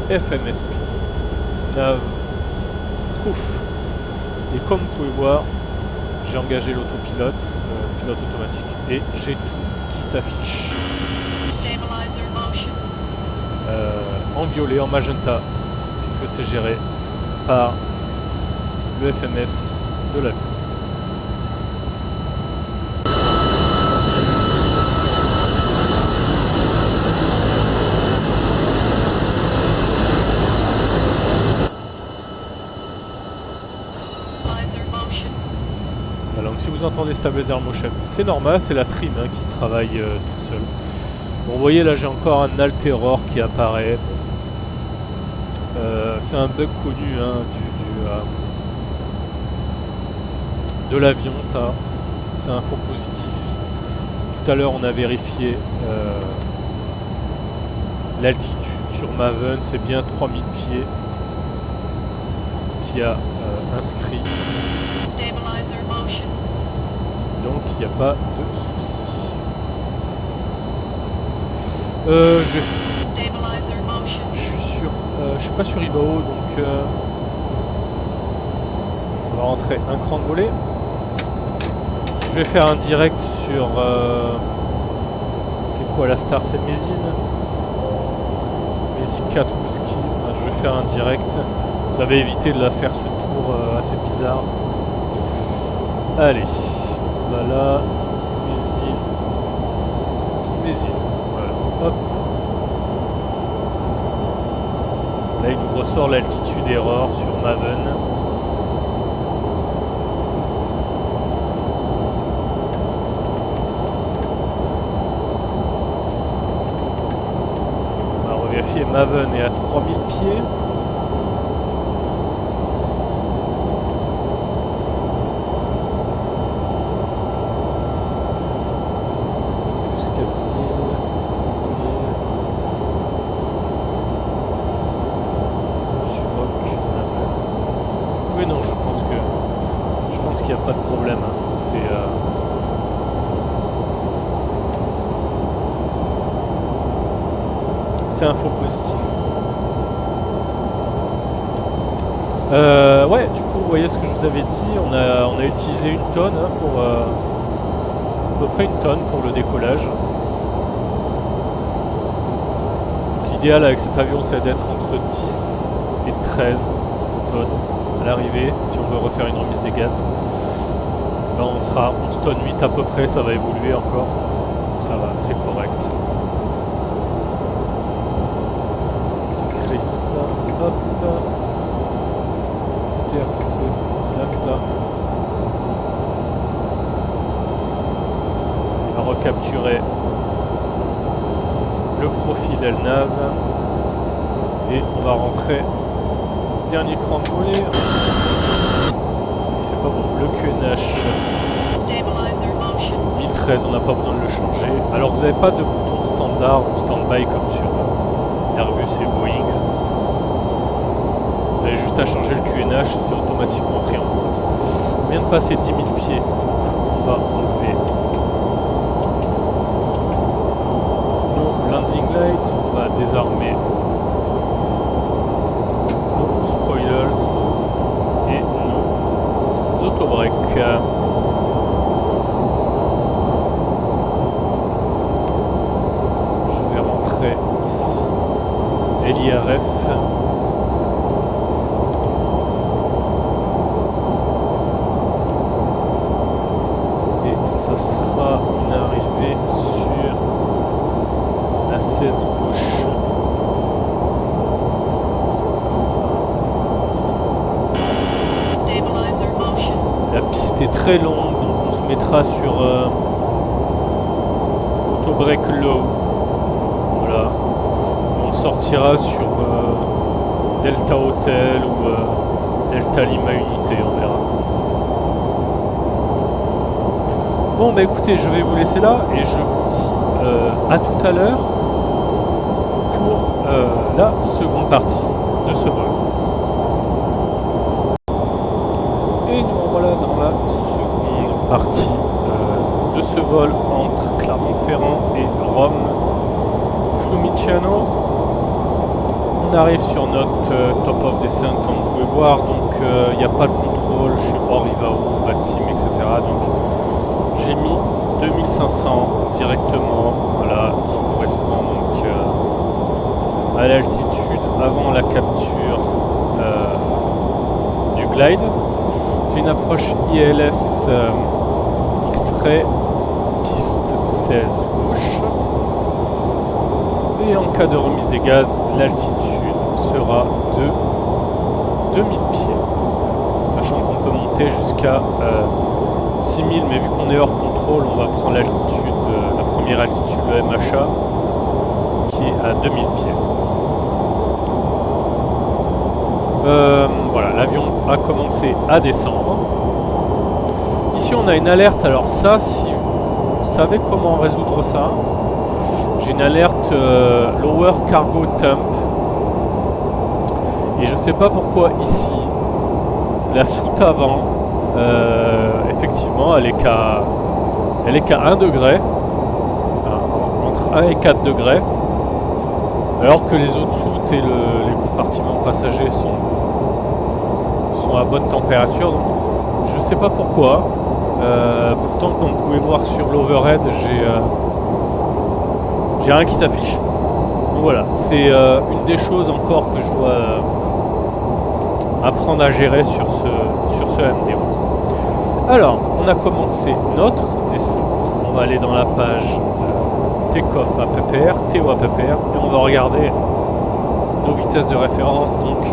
FMSP, nav, proof. Et comme vous pouvez voir, j'ai engagé l'autopilote, pilote automatique, et j'ai tout qui s'affiche ici. En violet, en magenta, que c'est géré par le FMS de l'avion. Alors si vous entendez Stabilizer Motion, c'est normal, c'est la trim qui travaille toute seule. Bon, vous voyez là j'ai encore un Alteror qui apparaît. C'est un bug connu de l'avion, ça. C'est un faux positif. Tout à l'heure, on a vérifié l'altitude sur Maven. C'est bien 3000 pieds qui a inscrit. Donc, il n'y a pas de souci. Je suis pas sur IVAO, donc on va rentrer un cran de volet. Je vais faire un direct sur... c'est quoi la star? C'est Mézine 4 whisky. Je vais faire un direct. Ça va éviter de la faire ce tour assez bizarre. Allez, voilà. Mézine. Voilà. Hop. Là, il nous ressort l'altitude erreur sur Maven. On va revérifier. Maven est à 3000 pieds. Il n'y a pas de problème. c'est info positif. Ouais, du coup, vous voyez ce que je vous avais dit, on a utilisé 1 tonne hein, pour à peu près 1 tonne pour le décollage. L'idéal avec cet avion, c'est d'être entre 10 et 13 tonnes à l'arrivée, si on veut refaire une remise des gaz. Là, on sera 11 tonnes 8 à peu près, ça va évoluer encore. Ça va, c'est correct. Chris, hop. TRC, data. On va recapturer le profil LNAV et on va rentrer dernier cran de volée. Il fait pas bon. Le QNH 1013, on n'a pas besoin de le changer. Alors vous n'avez pas de bouton standard ou stand-by comme sur Airbus et Boeing. Vous avez juste à changer le QNH et c'est automatiquement pris en compte. On vient de passer 10 000 pieds. On va enlever nos landing lights. On va désarmer nos spoilers et nos autobreaks. Je vais rentrer ici l'IRF. Et ça sera une arrivée sur la 16 gauche. La piste est très longue, donc on se mettra sur auto-break low. Voilà. On sortira sur Delta Hotel ou Delta Lima Unité, on verra. Bon bah écoutez, je vais vous laisser là et je vous dis à tout à l'heure pour la seconde partie de ce vol. Et nous voilà dans la seconde partie de ce vol entre Clermont-Ferrand et Rome Fiumicino. On arrive sur notre top of descent comme vous pouvez voir, donc il n'y a pas de contrôle, je sais pas il va où, pas de sim, etc. Donc j'ai mis 2500 directement, voilà, qui correspond donc à l'altitude avant la capture du glide. C'est une approche ILS X-ray, piste 16 gauche. Et en cas de remise des gaz, l'altitude sera de 2000 pieds. Sachant qu'on peut monter jusqu'à 6000, mais vu qu'on est hors contrôle, on va prendre l'altitude, la première altitude, le MHA, qui est à 2000 pieds. Voilà, l'avion a commencé à descendre. Ici on a une alerte, alors ça, si vous savez comment résoudre ça, j'ai une alerte Lower Cargo Dump. Et je sais pas pourquoi ici, la soute avant, effectivement, elle est qu'à 1 degré, entre 1 et 4 degrés, alors que les autres soutes et les compartiments passagers sont à bonne température. Donc, je sais pas pourquoi. Pourtant, comme vous pouvez voir sur l'overhead, j'ai rien qui s'affiche. Donc voilà, c'est une des choses encore que je dois apprendre à gérer sur ce MD-11. Alors, on a commencé notre descente. On va aller dans la page Takeoff APPR, TO APPR, et on va regarder nos vitesses de référence. Donc,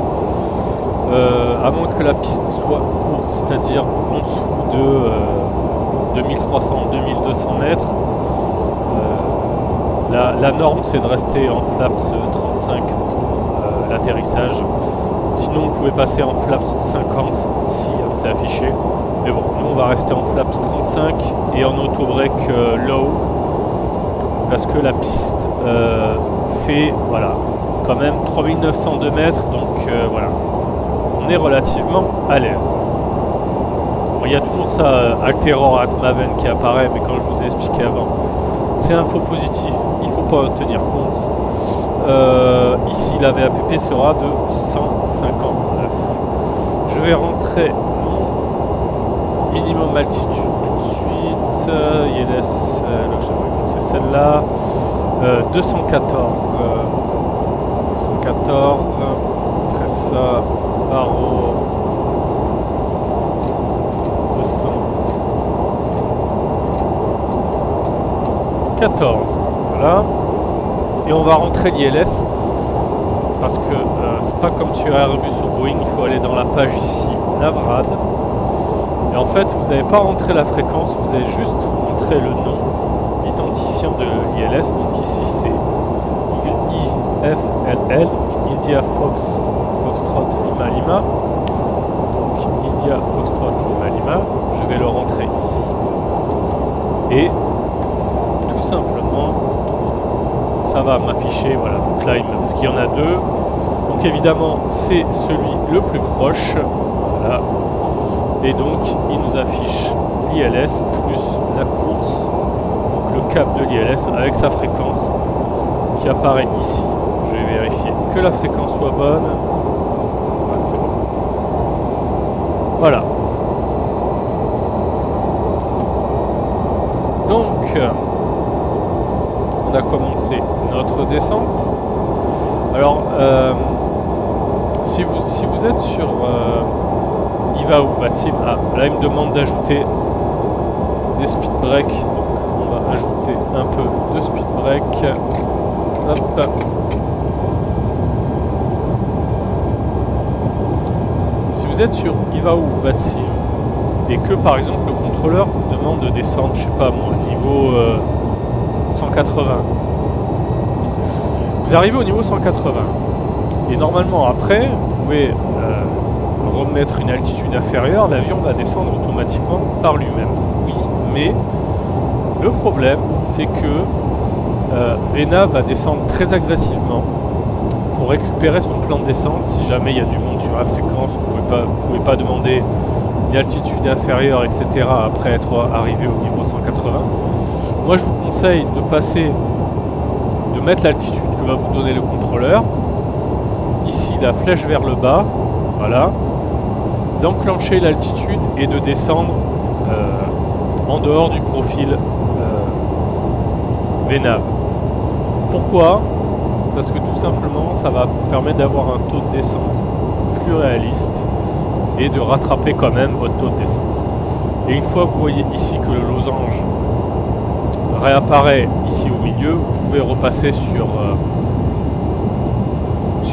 à moins que la piste soit courte, c'est-à-dire en dessous de 2300-2200 mètres, la norme c'est de rester en flaps 35 pour l'atterrissage. Sinon vous pouvez passer en flaps 50 ici, c'est affiché. Mais bon, nous on va rester en flaps 35 et en auto-break low parce que la piste fait voilà, quand même 3902 mètres, donc voilà, on est relativement à l'aise. Bon, il y a toujours ça, Alteror at Maven qui apparaît, mais quand je vous ai expliqué avant, c'est info positif, il ne faut pas en tenir compte. ici la VAPP sera de 159. Je vais rentrer mon minimum altitude tout de suite. ILS, c'est celle-là. 214. 214. Après ça, barreau. 214. Voilà. Et on va rentrer l'ILS. Parce que c'est pas comme sur Airbus ou Boeing, il faut aller dans la page ici, Navrad. Et en fait, vous n'avez pas rentré la fréquence, vous avez juste rentré le nom d'identifiant de l'ILS. Donc ici c'est IFLL, donc India Foxtrot Lima Lima. Donc India Foxtrot Lima Lima. Je vais le rentrer ici. Et tout simplement, ça va m'afficher, voilà, donc là, parce qu'il y en a deux. Donc évidemment, c'est celui le plus proche. Voilà. Et donc, il nous affiche l'ILS plus la course. Donc le cap de l'ILS avec sa fréquence qui apparaît ici. Je vais vérifier que la fréquence soit bonne. Ouais, c'est bon. Voilà. Donc, on a commencé notre descente. Alors, si vous êtes sur IVA ou VATSIM, là il me demande d'ajouter des speed breaks, donc on va ajouter un peu de speed break. Hop. Si vous êtes sur IVA ou VATSIM et que par exemple le contrôleur demande de descendre, je sais pas moi, niveau 180. Vous arrivez au niveau 180 et normalement après vous pouvez remettre une altitude inférieure, l'avion va descendre automatiquement par lui-même. Oui, mais le problème c'est que Vena va descendre très agressivement pour récupérer son plan de descente. Si jamais il y a du monde sur la fréquence, vous pouvez pas demander une altitude inférieure, etc. après être arrivé au niveau 180. Moi je vous conseille de mettre l'altitude que va vous donner le contrôleur. Ici la flèche vers le bas, voilà. D'enclencher l'altitude et de descendre en dehors du profil VNAV. Pourquoi? Parce que tout simplement ça va permettre d'avoir un taux de descente plus réaliste et de rattraper quand même votre taux de descente. Et une fois que vous voyez ici que le losange réapparaît ici au milieu, vous pouvez repasser sur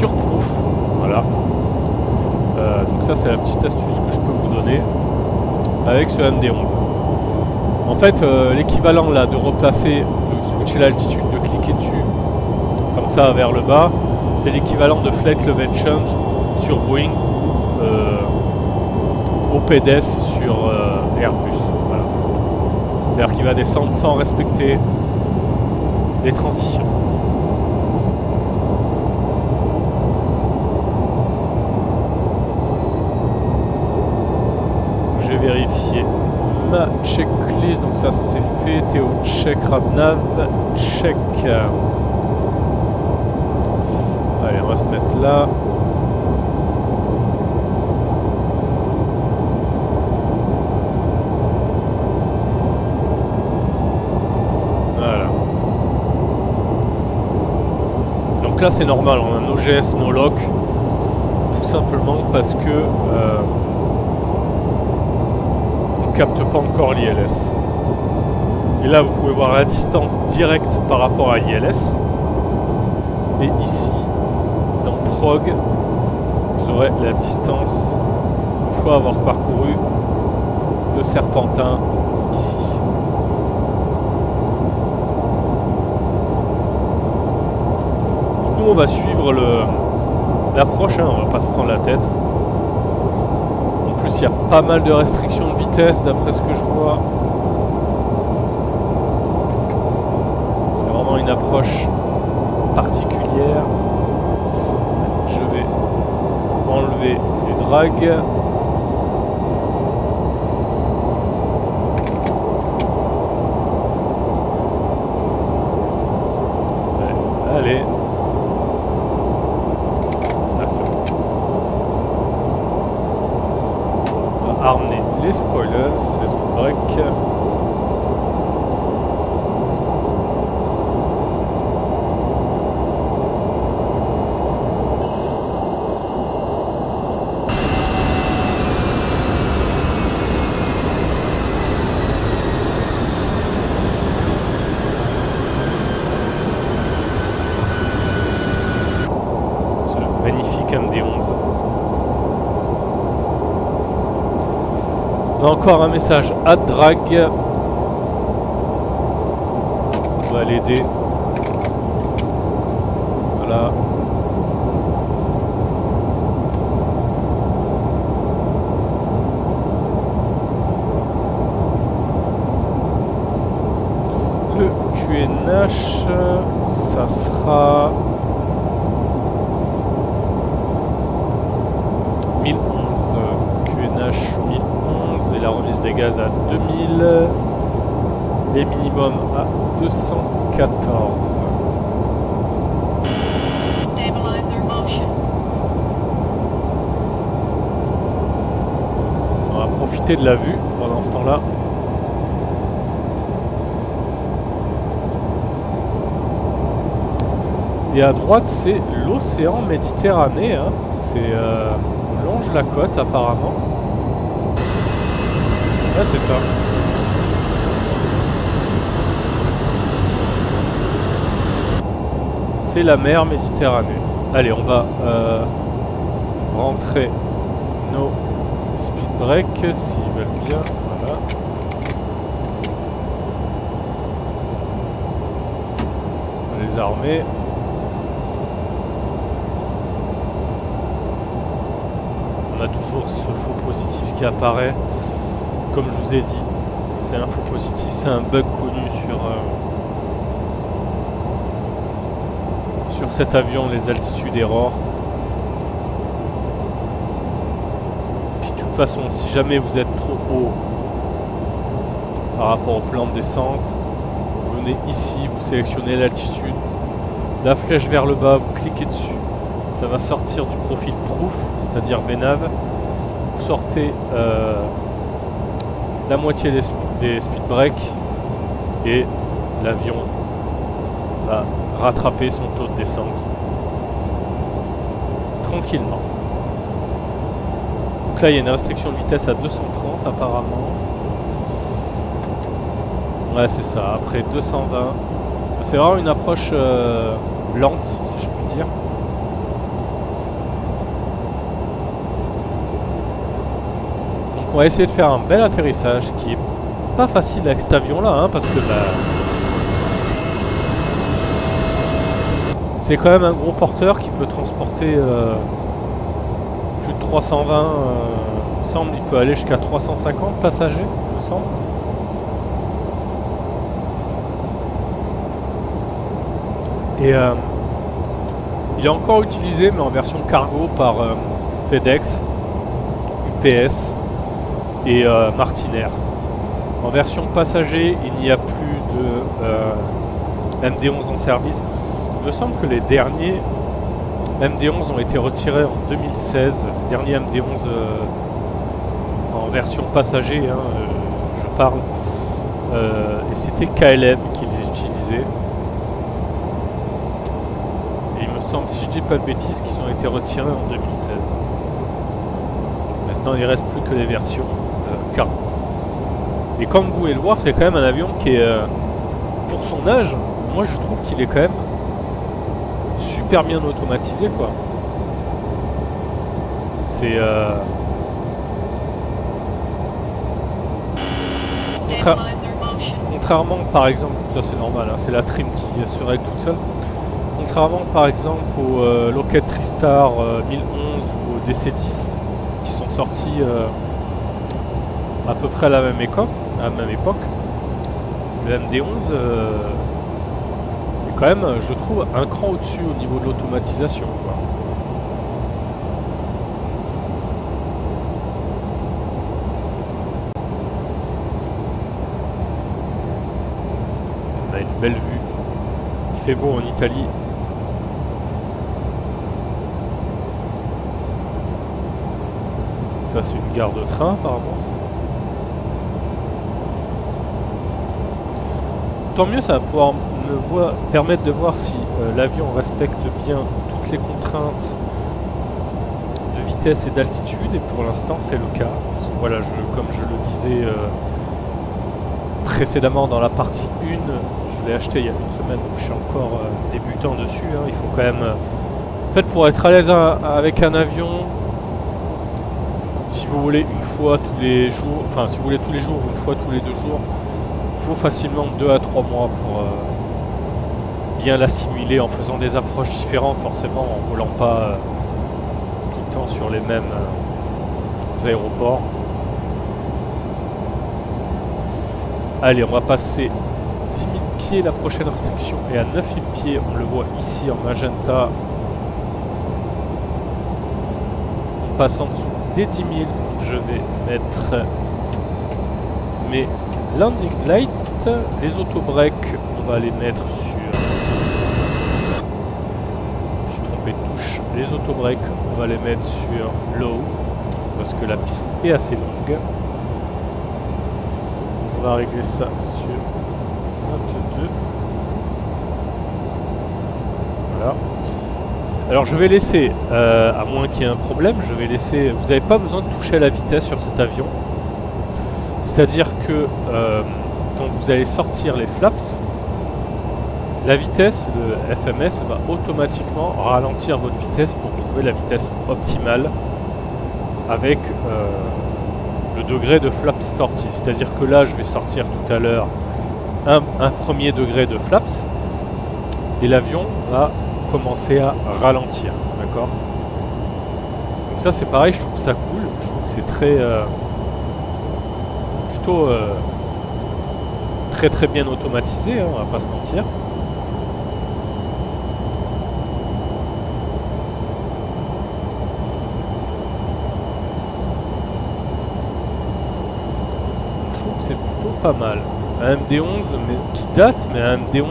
proof, voilà. Donc ça c'est la petite astuce que je peux vous donner avec ce MD11. En fait l'équivalent là de replacer, de switcher l'altitude, de cliquer dessus comme ça vers le bas, c'est l'équivalent de Flight Level Change sur Boeing ou OPDS sur Airbus. Voilà. C'est-à-dire qu'il va descendre sans respecter les transitions. Je vais vérifier ma checklist. Donc ça c'est fait. Théo check, Radnav check. Allez, on va se mettre là. Voilà. Donc là c'est normal, on a un OGS no lock, tout simplement parce que on capte pas encore l'ILS. Et là vous pouvez voir la distance directe par rapport à l'ILS. Et ici, dans Prog, vous aurez la distance une fois avoir parcouru le serpentin ici. Donc nous on va suivre l'approche, hein, on va pas se prendre la tête. En plus il y a pas mal de restrictions de vitesse d'après ce que je vois. C'est vraiment une approche particulière. Je vais enlever les drags. Allez. MD11. On a encore un message à drag. On va l'aider. Voilà. Le QNH, ça sera 1011. QNH 1011 et la remise des gaz à 2000. Les minimums à 214. On va profiter de la vue pendant ce temps-là. Et à droite, c'est l'océan Méditerranée. Hein. C'est on longe la côte apparemment. Ouais, c'est ça. C'est la mer Méditerranée. Allez, on va rentrer nos speed breaks s'ils veulent bien. Voilà. On va les armer. On a toujours ce faux positif qui apparaît. Comme je vous ai dit, c'est un faux positif, c'est un bug connu sur cet avion, les altitudes error. Puis de toute façon, si jamais vous êtes trop haut par rapport au plan de descente, vous venez ici, vous sélectionnez l'altitude, la flèche vers le bas, vous cliquez dessus, ça va sortir du profil proof, c'est-à-dire VNAV. Vous sortez la moitié des speed breaks et l'avion va rattraper son taux de descente tranquillement. Donc là il y a une restriction de vitesse à 230 apparemment. Ouais c'est ça, après 220. C'est vraiment une approche lente si je puis dire. Donc on va essayer de faire un bel atterrissage qui est pas facile avec cet avion là hein, parce que c'est quand même un gros porteur qui peut transporter plus de 320, il me semble, il peut aller jusqu'à 350 passagers, il me semble. Et il est encore utilisé, mais en version cargo par FedEx, UPS et Martinair. En version passager, il n'y a plus de MD11 en service. Il me semble que les derniers MD11 ont été retirés en 2016. Les derniers MD11 en version passager, hein, je parle. Et c'était KLM qui les utilisait. Et il me semble, si je dis pas de bêtises, qu'ils ont été retirés en 2016. Maintenant, il ne reste plus que les versions cargo. Et comme vous pouvez le voir, c'est quand même un avion qui est, pour son âge, moi je trouve qu'il est quand même super bien automatisé quoi. C'est contrairement par exemple, ça c'est normal, hein, c'est la trim qui se règle toute seule. Contrairement par exemple au Lockheed TriStar 1011 ou au DC-10 qui sont sortis à peu près à la même époque, le MD11 est quand même, je trouve, un cran au-dessus au niveau de l'automatisation. On a une belle vue. Il fait beau en Italie. Ça c'est une gare de train apparemment. Tant mieux, ça va pouvoir me permettre de voir si l'avion respecte bien toutes les contraintes de vitesse et d'altitude, et pour l'instant c'est le cas. Voilà, comme je le disais précédemment dans la partie 1, je l'ai acheté il y a une semaine, donc je suis encore débutant dessus. Hein. Il faut quand même En fait, pour être à l'aise avec un avion, si vous voulez une fois tous les jours, enfin si vous voulez tous les jours ou une fois tous les 2 jours, il faut facilement 2 à 3 mois pour bien l'assimiler en faisant des approches différentes, forcément en volant pas tout le temps sur les mêmes aéroports. Allez, on va passer 10 000 pieds, la prochaine restriction est à 9 000 pieds, on le voit ici en magenta. On passe en dessous des 10 000, je vais mettre mes landing lights, les auto-breaks, on va les mettre sur... Je me suis trompé de touche, les auto-breaks, on va les mettre sur low, parce que la piste est assez longue. On va régler ça sur 22. Voilà. Alors je vais laisser, à moins qu'il y ait un problème, je vais laisser... Vous n'avez pas besoin de toucher à la vitesse sur cet avion. C'est-à-dire que quand vous allez sortir les flaps, la vitesse, le FMS va automatiquement ralentir votre vitesse pour trouver la vitesse optimale avec le degré de flaps sortie. C'est-à-dire que là, je vais sortir tout à l'heure un premier degré de flaps et l'avion va commencer à ralentir. D'accord ? Donc ça, c'est pareil, je trouve ça cool. Je trouve que c'est très... plutôt très bien automatisé, hein, on va pas se mentir. Donc, je trouve que c'est plutôt pas mal. Un MD-11 mais, qui date, mais un MD-11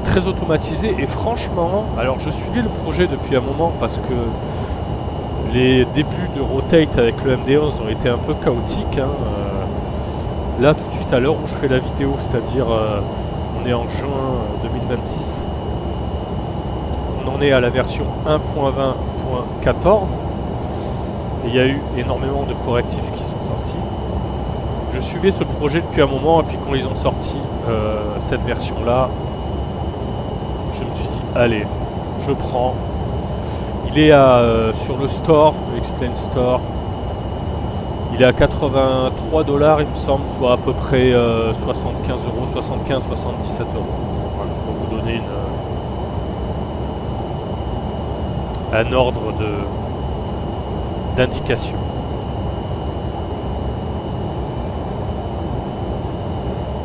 très automatisé et franchement, alors je suivais le projet depuis un moment parce que les débuts de Rotate avec le MD-11 ont été un peu chaotiques. Hein. Là, tout de suite, à l'heure où je fais la vidéo, c'est-à-dire on est en juin 2026, on en est à la version 1.20.14 et il y a eu énormément de correctifs qui sont sortis. Je suivais ce projet depuis un moment et puis quand ils ont sorti cette version-là, je me suis dit, allez, je prends. Il est sur le store, le Explain Store, il est à 83 $, il me semble, soit à peu près 75 euros, 75-77 €. Voilà, pour vous donner un ordre d'indication.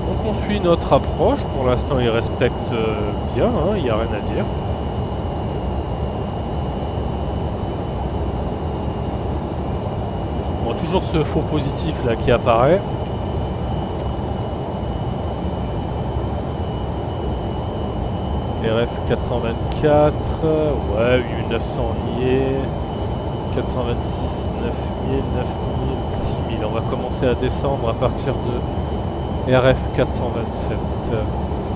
Donc on suit notre approche, pour l'instant il respecte bien, hein, il n'y a rien à dire. Toujours ce faux positif là qui apparaît. RF 424, ouais, 8900 on y est, 426, 9000, 9000, 6000. On va commencer à descendre à partir de RF 427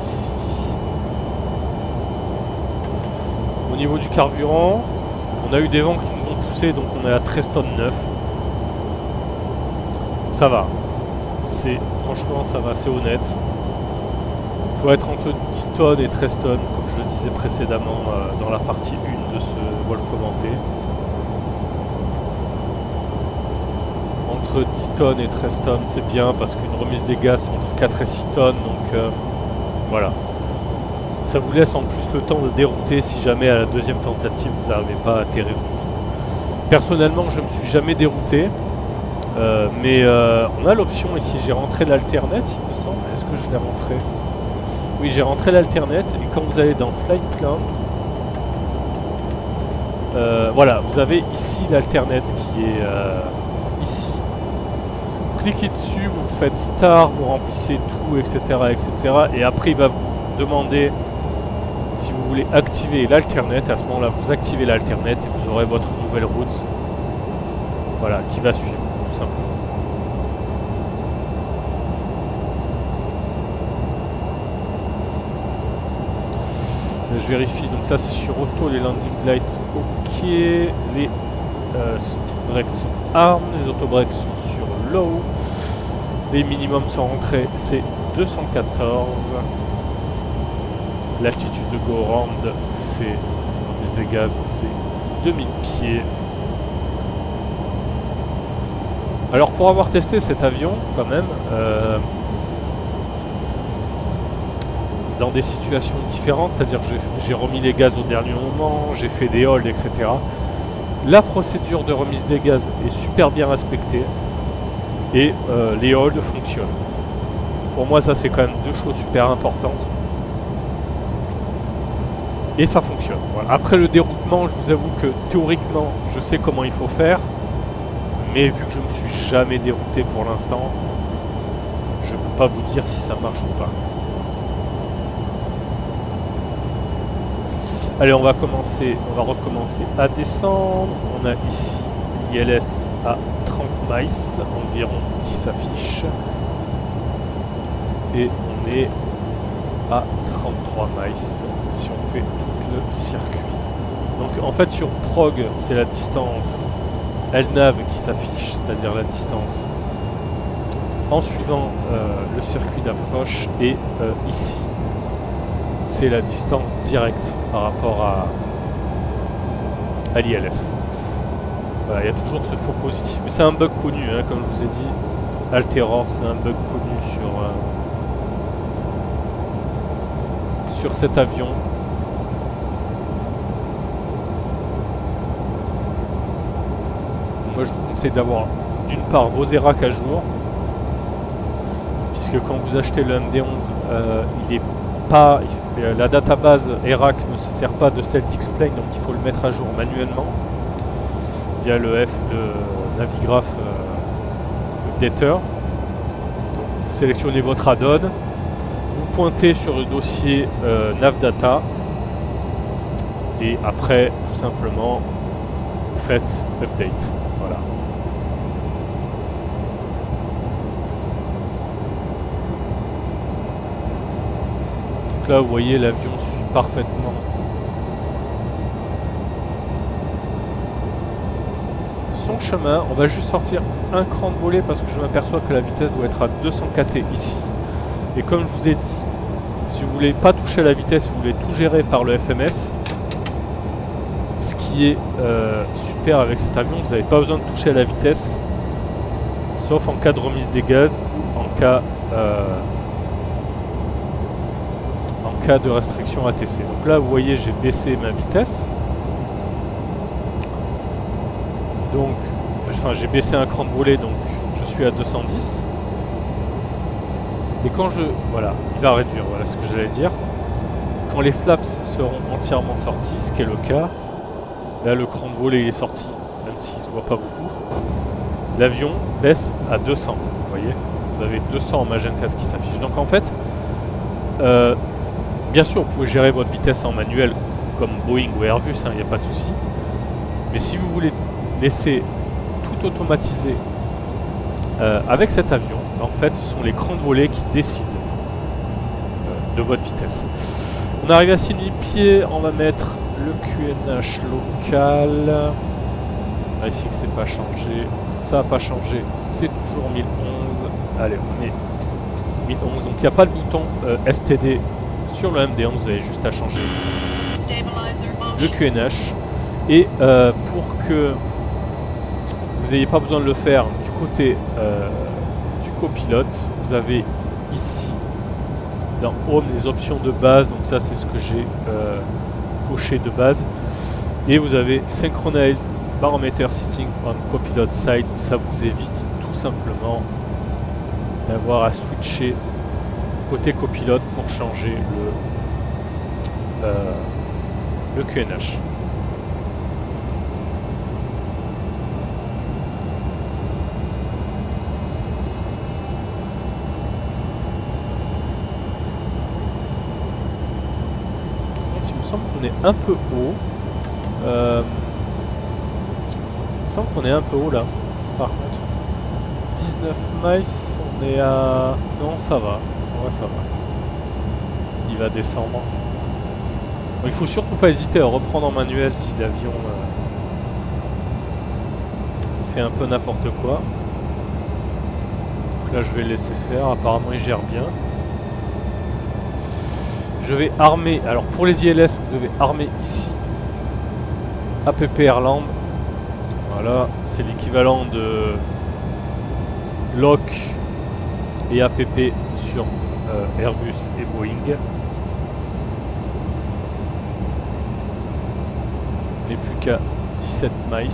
ici. Au niveau du carburant, on a eu des vents qui nous ont poussé, donc on est à 13 tonnes 9. Ça va, franchement ça va, c'est honnête. Il faut être entre 10 tonnes et 13 tonnes, comme je le disais précédemment dans la partie 1 de ce vol commenté. Entre 10 tonnes et 13 tonnes, c'est bien, parce qu'une remise des gaz c'est entre 4 et 6 tonnes, donc voilà. Ça vous laisse en plus le temps de dérouter si jamais à la deuxième tentative vous n'arrivez pas à atterrir du tout. Personnellement, je ne me suis jamais dérouté. Mais on a l'option ici, j'ai rentré l'alternate il me semble, est-ce que je l'ai rentré? Oui, j'ai rentré l'alternate et quand vous allez dans Flight Plan, voilà, vous avez ici l'alternate qui est ici. Vous cliquez dessus, vous faites Star, vous remplissez tout, etc. etc. Et après il va vous demander si vous voulez activer l'alternate. À ce moment-là, vous activez l'alternate et vous aurez votre nouvelle route, voilà, qui va suivre. Simplement. Je vérifie, donc ça c'est sur auto, les landing lights ok, les breaks sont arm, les auto-breaks sont sur low, les minimums sont rentrés, c'est 214, L'altitude de go around, c'est remise des gaz, c'est 2000 pieds. Alors pour avoir testé cet avion, quand même, dans des situations différentes, c'est-à-dire que j'ai remis les gaz au dernier moment, j'ai fait des holds, etc. La procédure de remise des gaz est super bien respectée et les holds fonctionnent. Pour moi, ça c'est quand même deux choses super importantes. Et ça fonctionne. Voilà. Après le déroutement, je vous avoue que théoriquement, je sais comment il faut faire. Mais vu que je ne me suis jamais dérouté pour l'instant, je ne peux pas vous dire si ça marche ou pas. Allez, on va recommencer à descendre. On a ici l'ILS à 30 miles environ qui s'affiche. Et on est à 33 miles si on fait tout le circuit. Donc en fait sur Prog, c'est la distance LNAV qui s'affiche, c'est-à-dire la distance en suivant le circuit d'approche, et ici c'est la distance directe par rapport à l'ILS. Voilà, il y a toujours ce faux positif, mais c'est un bug connu, hein, comme je vous ai dit, Alteror, c'est un bug connu sur cet avion. Moi je vous conseille d'avoir d'une part vos ERAC à jour, puisque quand vous achetez le MD11, il est pas, la database ERAC ne se sert pas de celle d'X-Plane, donc il faut le mettre à jour manuellement via le Navigraph Updater. Vous sélectionnez votre add-on, vous pointez sur le dossier Navdata et après tout simplement vous faites update. Voilà. Donc là vous voyez l'avion suit parfaitement son chemin. On va juste sortir un cran de volée parce que je m'aperçois que la vitesse doit être à 200 kT ici. Et comme je vous ai dit, si vous voulez pas toucher à la vitesse, vous voulez tout gérer par le FMS. Ce qui est super avec cet avion, vous n'avez pas besoin de toucher à la vitesse, sauf en cas de remise des gaz ou en cas de restriction ATC. Donc là vous voyez j'ai baissé ma vitesse. Donc enfin j'ai baissé un cran de volée, donc je suis à 210. Et quand voilà, il va réduire, voilà ce que j'allais dire. Quand les flaps seront entièrement sortis, ce qui est le cas, là le cran de volée est sorti, même s'il ne se voit pas beaucoup. L'avion baisse à 200, vous voyez. Vous avez 200 en magenta qui s'affiche. Donc en fait, bien sûr vous pouvez gérer votre vitesse en manuel comme Boeing ou Airbus, il n'y a pas de souci. Mais si vous voulez laisser tout automatiser avec cet avion, en fait ce sont les crans de volée qui décident de votre vitesse. On arrive à 6000 pieds, on va mettre le QNH local. Vérifiez que c'est pas changé. Ça n'a pas changé, c'est toujours 1011. Allez, on met 1011. Donc il n'y a pas le bouton STD sur le MD11, vous avez juste à changer le QNH. Et pour que vous n'ayez pas besoin de le faire du côté du copilote, vous avez ici dans Home les options de base, donc ça c'est ce que j'ai coché de base, et vous avez Synchronize Barometer Sitting on Copilot Side. Ça vous évite tout simplement d'avoir à switcher côté copilote pour changer le QNH. On est un peu haut. Il me semble qu'on est un peu haut là. Par contre, 19 miles, on est à... Non, ça va. Ouais, ça va. Il va descendre. Bon, il faut surtout pas hésiter à reprendre en manuel si l'avion fait un peu n'importe quoi. Donc là, je vais le laisser faire. Apparemment, il gère bien. Je vais armer, alors pour les ILS, vous devez armer ici APP Airland. Voilà, c'est l'équivalent de LOC et APP sur Airbus et Boeing. On n'est plus qu'à 17 miles.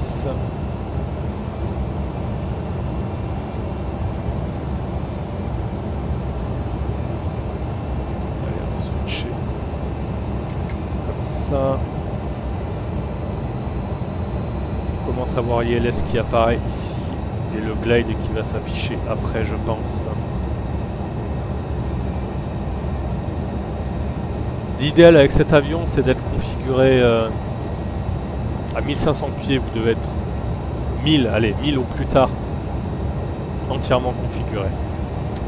On commence à voir l'ILS qui apparaît ici et le glide qui va s'afficher après, je pense. L'idéal avec cet avion, c'est d'être configuré à 1500 pieds. Vous devez être 1000, allez, 1000 au plus tard, entièrement configuré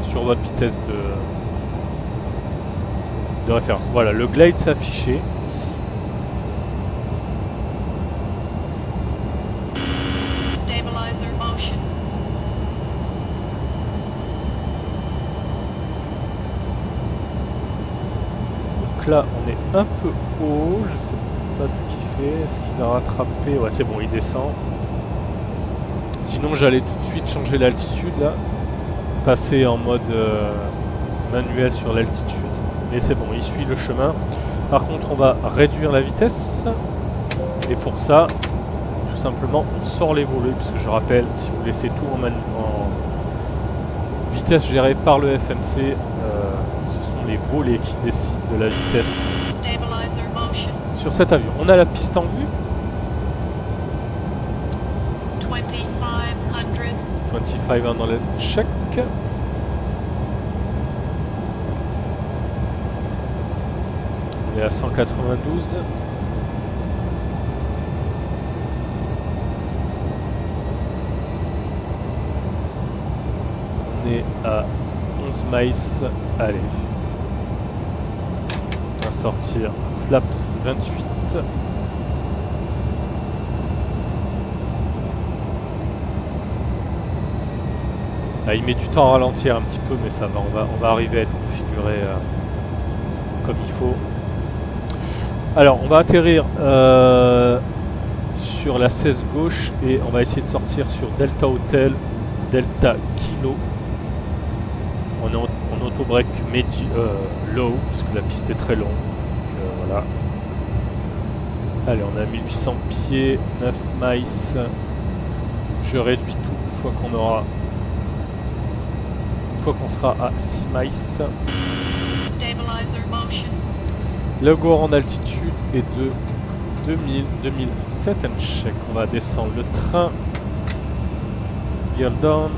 sur votre vitesse de référence. Voilà, le glide s'est affiché ici. Là on est un peu haut, je sais pas ce qu'il fait, est-ce qu'il va rattraper? Ouais, c'est bon, il descend. Sinon j'allais tout de suite changer l'altitude là, passer en mode manuel sur l'altitude, mais c'est bon, il suit le chemin. Par contre on va réduire la vitesse et pour ça tout simplement on sort les volets, puisque je rappelle, si vous laissez tout en vitesse gérée par le FMC, les volets qui décident de la vitesse sur cet avion. On a la piste en vue. 2500 dans le check. On est à 192. On est à 11 miles. Allez. Sortir flaps 28. Là, il met du temps à ralentir un petit peu, mais ça va, on va arriver à être configuré comme il faut. Alors on va atterrir sur la 16 gauche et on va essayer de sortir sur Delta Hotel, Delta Kilo. On est en auto-break low, parce que la piste est très longue. Voilà. Allez, on a 1800 pieds, 9 miles. Je réduis tout une fois qu'on aura. Une fois qu'on sera à 6 miles. Le go en altitude est de 2007 and check. On va descendre le train. Gear down.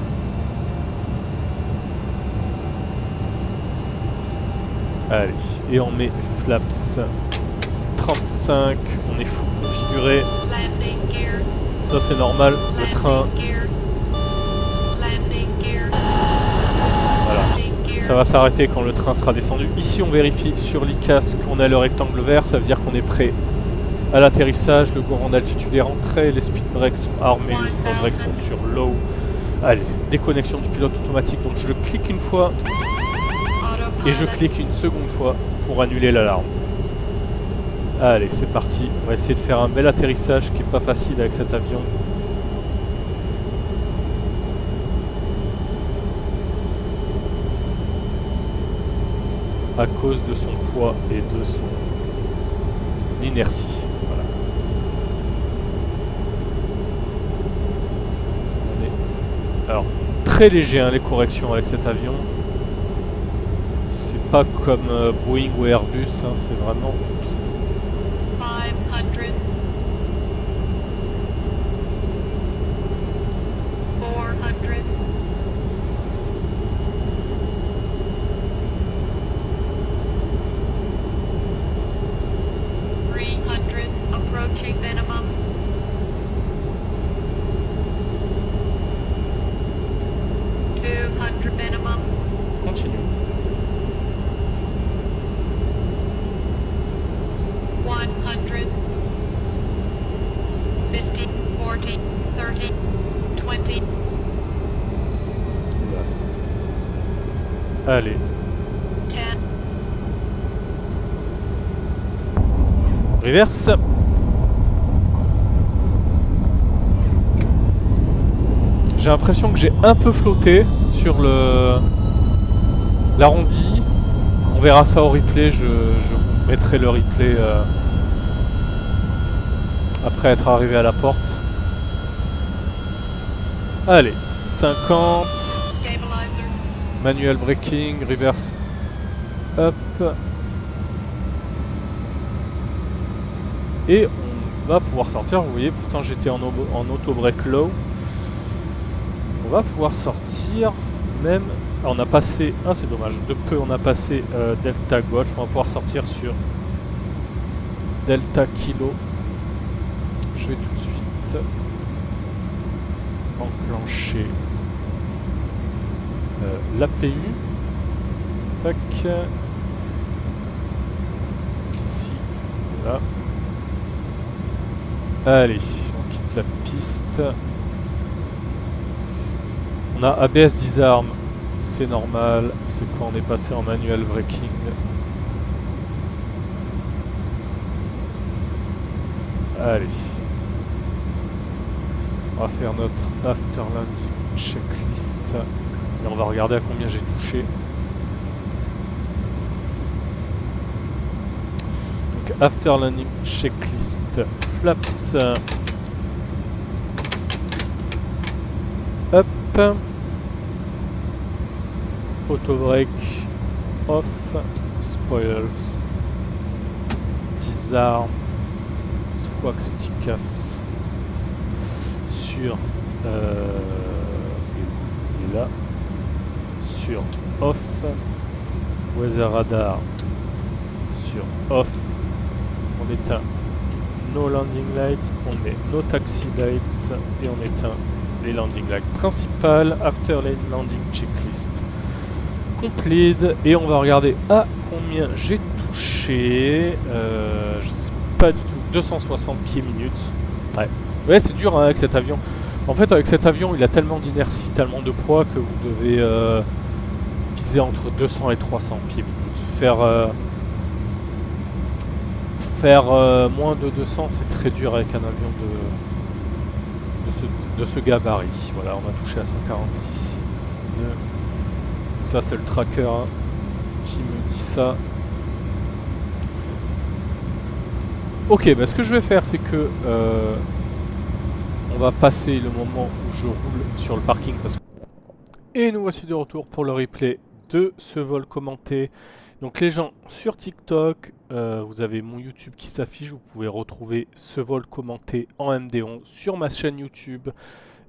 Allez, et on met flaps 35, on est full configuré. Ça c'est normal, le train. Voilà, ça va s'arrêter quand le train sera descendu. Ici on vérifie sur l'ICAS qu'on a le rectangle vert, ça veut dire qu'on est prêt à l'atterrissage. Le courant d'altitude est rentré, les speed brakes sont armés, les front brakes sont sur low. Allez, déconnexion du pilote automatique, donc je le clique une fois. Et je clique une seconde fois pour annuler l'alarme. Allez, c'est parti. On va essayer de faire un bel atterrissage qui n'est pas facile avec cet avion. À cause de son poids et de son inertie. Voilà. Alors, très léger hein, les corrections avec cet avion. Pas comme Boeing ou Airbus, hein, c'est vraiment 500, 400, approaching minimum. Minimum. Continue. 100, 50, 40, 30, 20. Allez. 10, reverse. J'ai l'impression que j'ai un peu flotté sur l'arrondi. On verra ça au replay, je vous mettrai le replay après être arrivé à la porte. Allez, 50, Stabilizer. manual braking, reverse up. Et on va pouvoir sortir, vous voyez, pourtant j'étais en auto break low. On va pouvoir sortir même... Ah, on a passé... Ah c'est dommage, de peu on a passé Delta Golf. On va pouvoir sortir sur Delta Kilo. Je vais tout de suite enclencher l'APU. Tac. Ici, là. Allez, on quitte la piste. On a ABS disarm, c'est normal, c'est quand on est passé en manual braking. Allez. On va faire notre after landing checklist. Et on va regarder à combien j'ai touché. Donc after landing checklist, flaps. Up. Auto brake off, spoilers, disarm, squawk stickas sur et là sur off, weather radar sur off, on éteint no landing lights, on met no taxi lights et on éteint les landing lights principales. After landing checklist complete, et on va regarder à combien j'ai touché. Je sais pas du tout, 260 pieds minutes. Ouais, c'est dur hein, avec cet avion. En fait, avec cet avion, il a tellement d'inertie, tellement de poids que vous devez viser entre 200 et 300 pieds minutes. Faire moins de 200, c'est très dur avec un avion de ce gabarit. Voilà, on a touché à 146. Ça, c'est le tracker hein, qui me dit ça. Ok, bah, ce que je vais faire, c'est que on va passer le moment où je roule sur le parking. Et nous voici de retour pour le replay de ce vol commenté. Donc les gens sur TikTok, vous avez mon YouTube qui s'affiche, vous pouvez retrouver ce vol commenté en MD11 sur ma chaîne YouTube.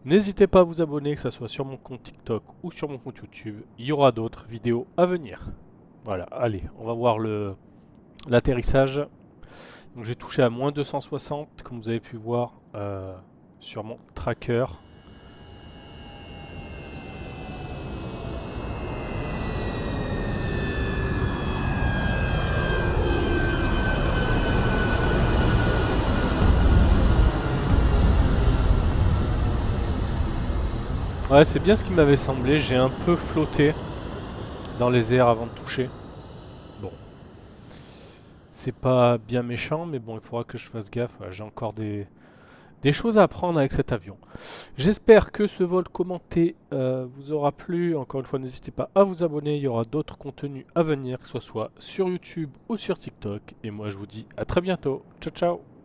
N'hésitez pas à vous abonner, que ce soit sur mon compte TikTok ou sur mon compte YouTube. Il y aura d'autres vidéos à venir. Voilà, allez, on va voir l'atterrissage. Donc j'ai touché à moins 260, comme vous avez pu voir sur mon tracker. Ouais, c'est bien ce qui m'avait semblé, j'ai un peu flotté dans les airs avant de toucher. Bon. C'est pas bien méchant, mais bon, il faudra que je fasse gaffe. Voilà, j'ai encore des choses à apprendre avec cet avion. J'espère que ce vol commenté vous aura plu. Encore une fois, n'hésitez pas à vous abonner. Il y aura d'autres contenus à venir, que ce soit sur YouTube ou sur TikTok. Et moi, je vous dis à très bientôt. Ciao, ciao!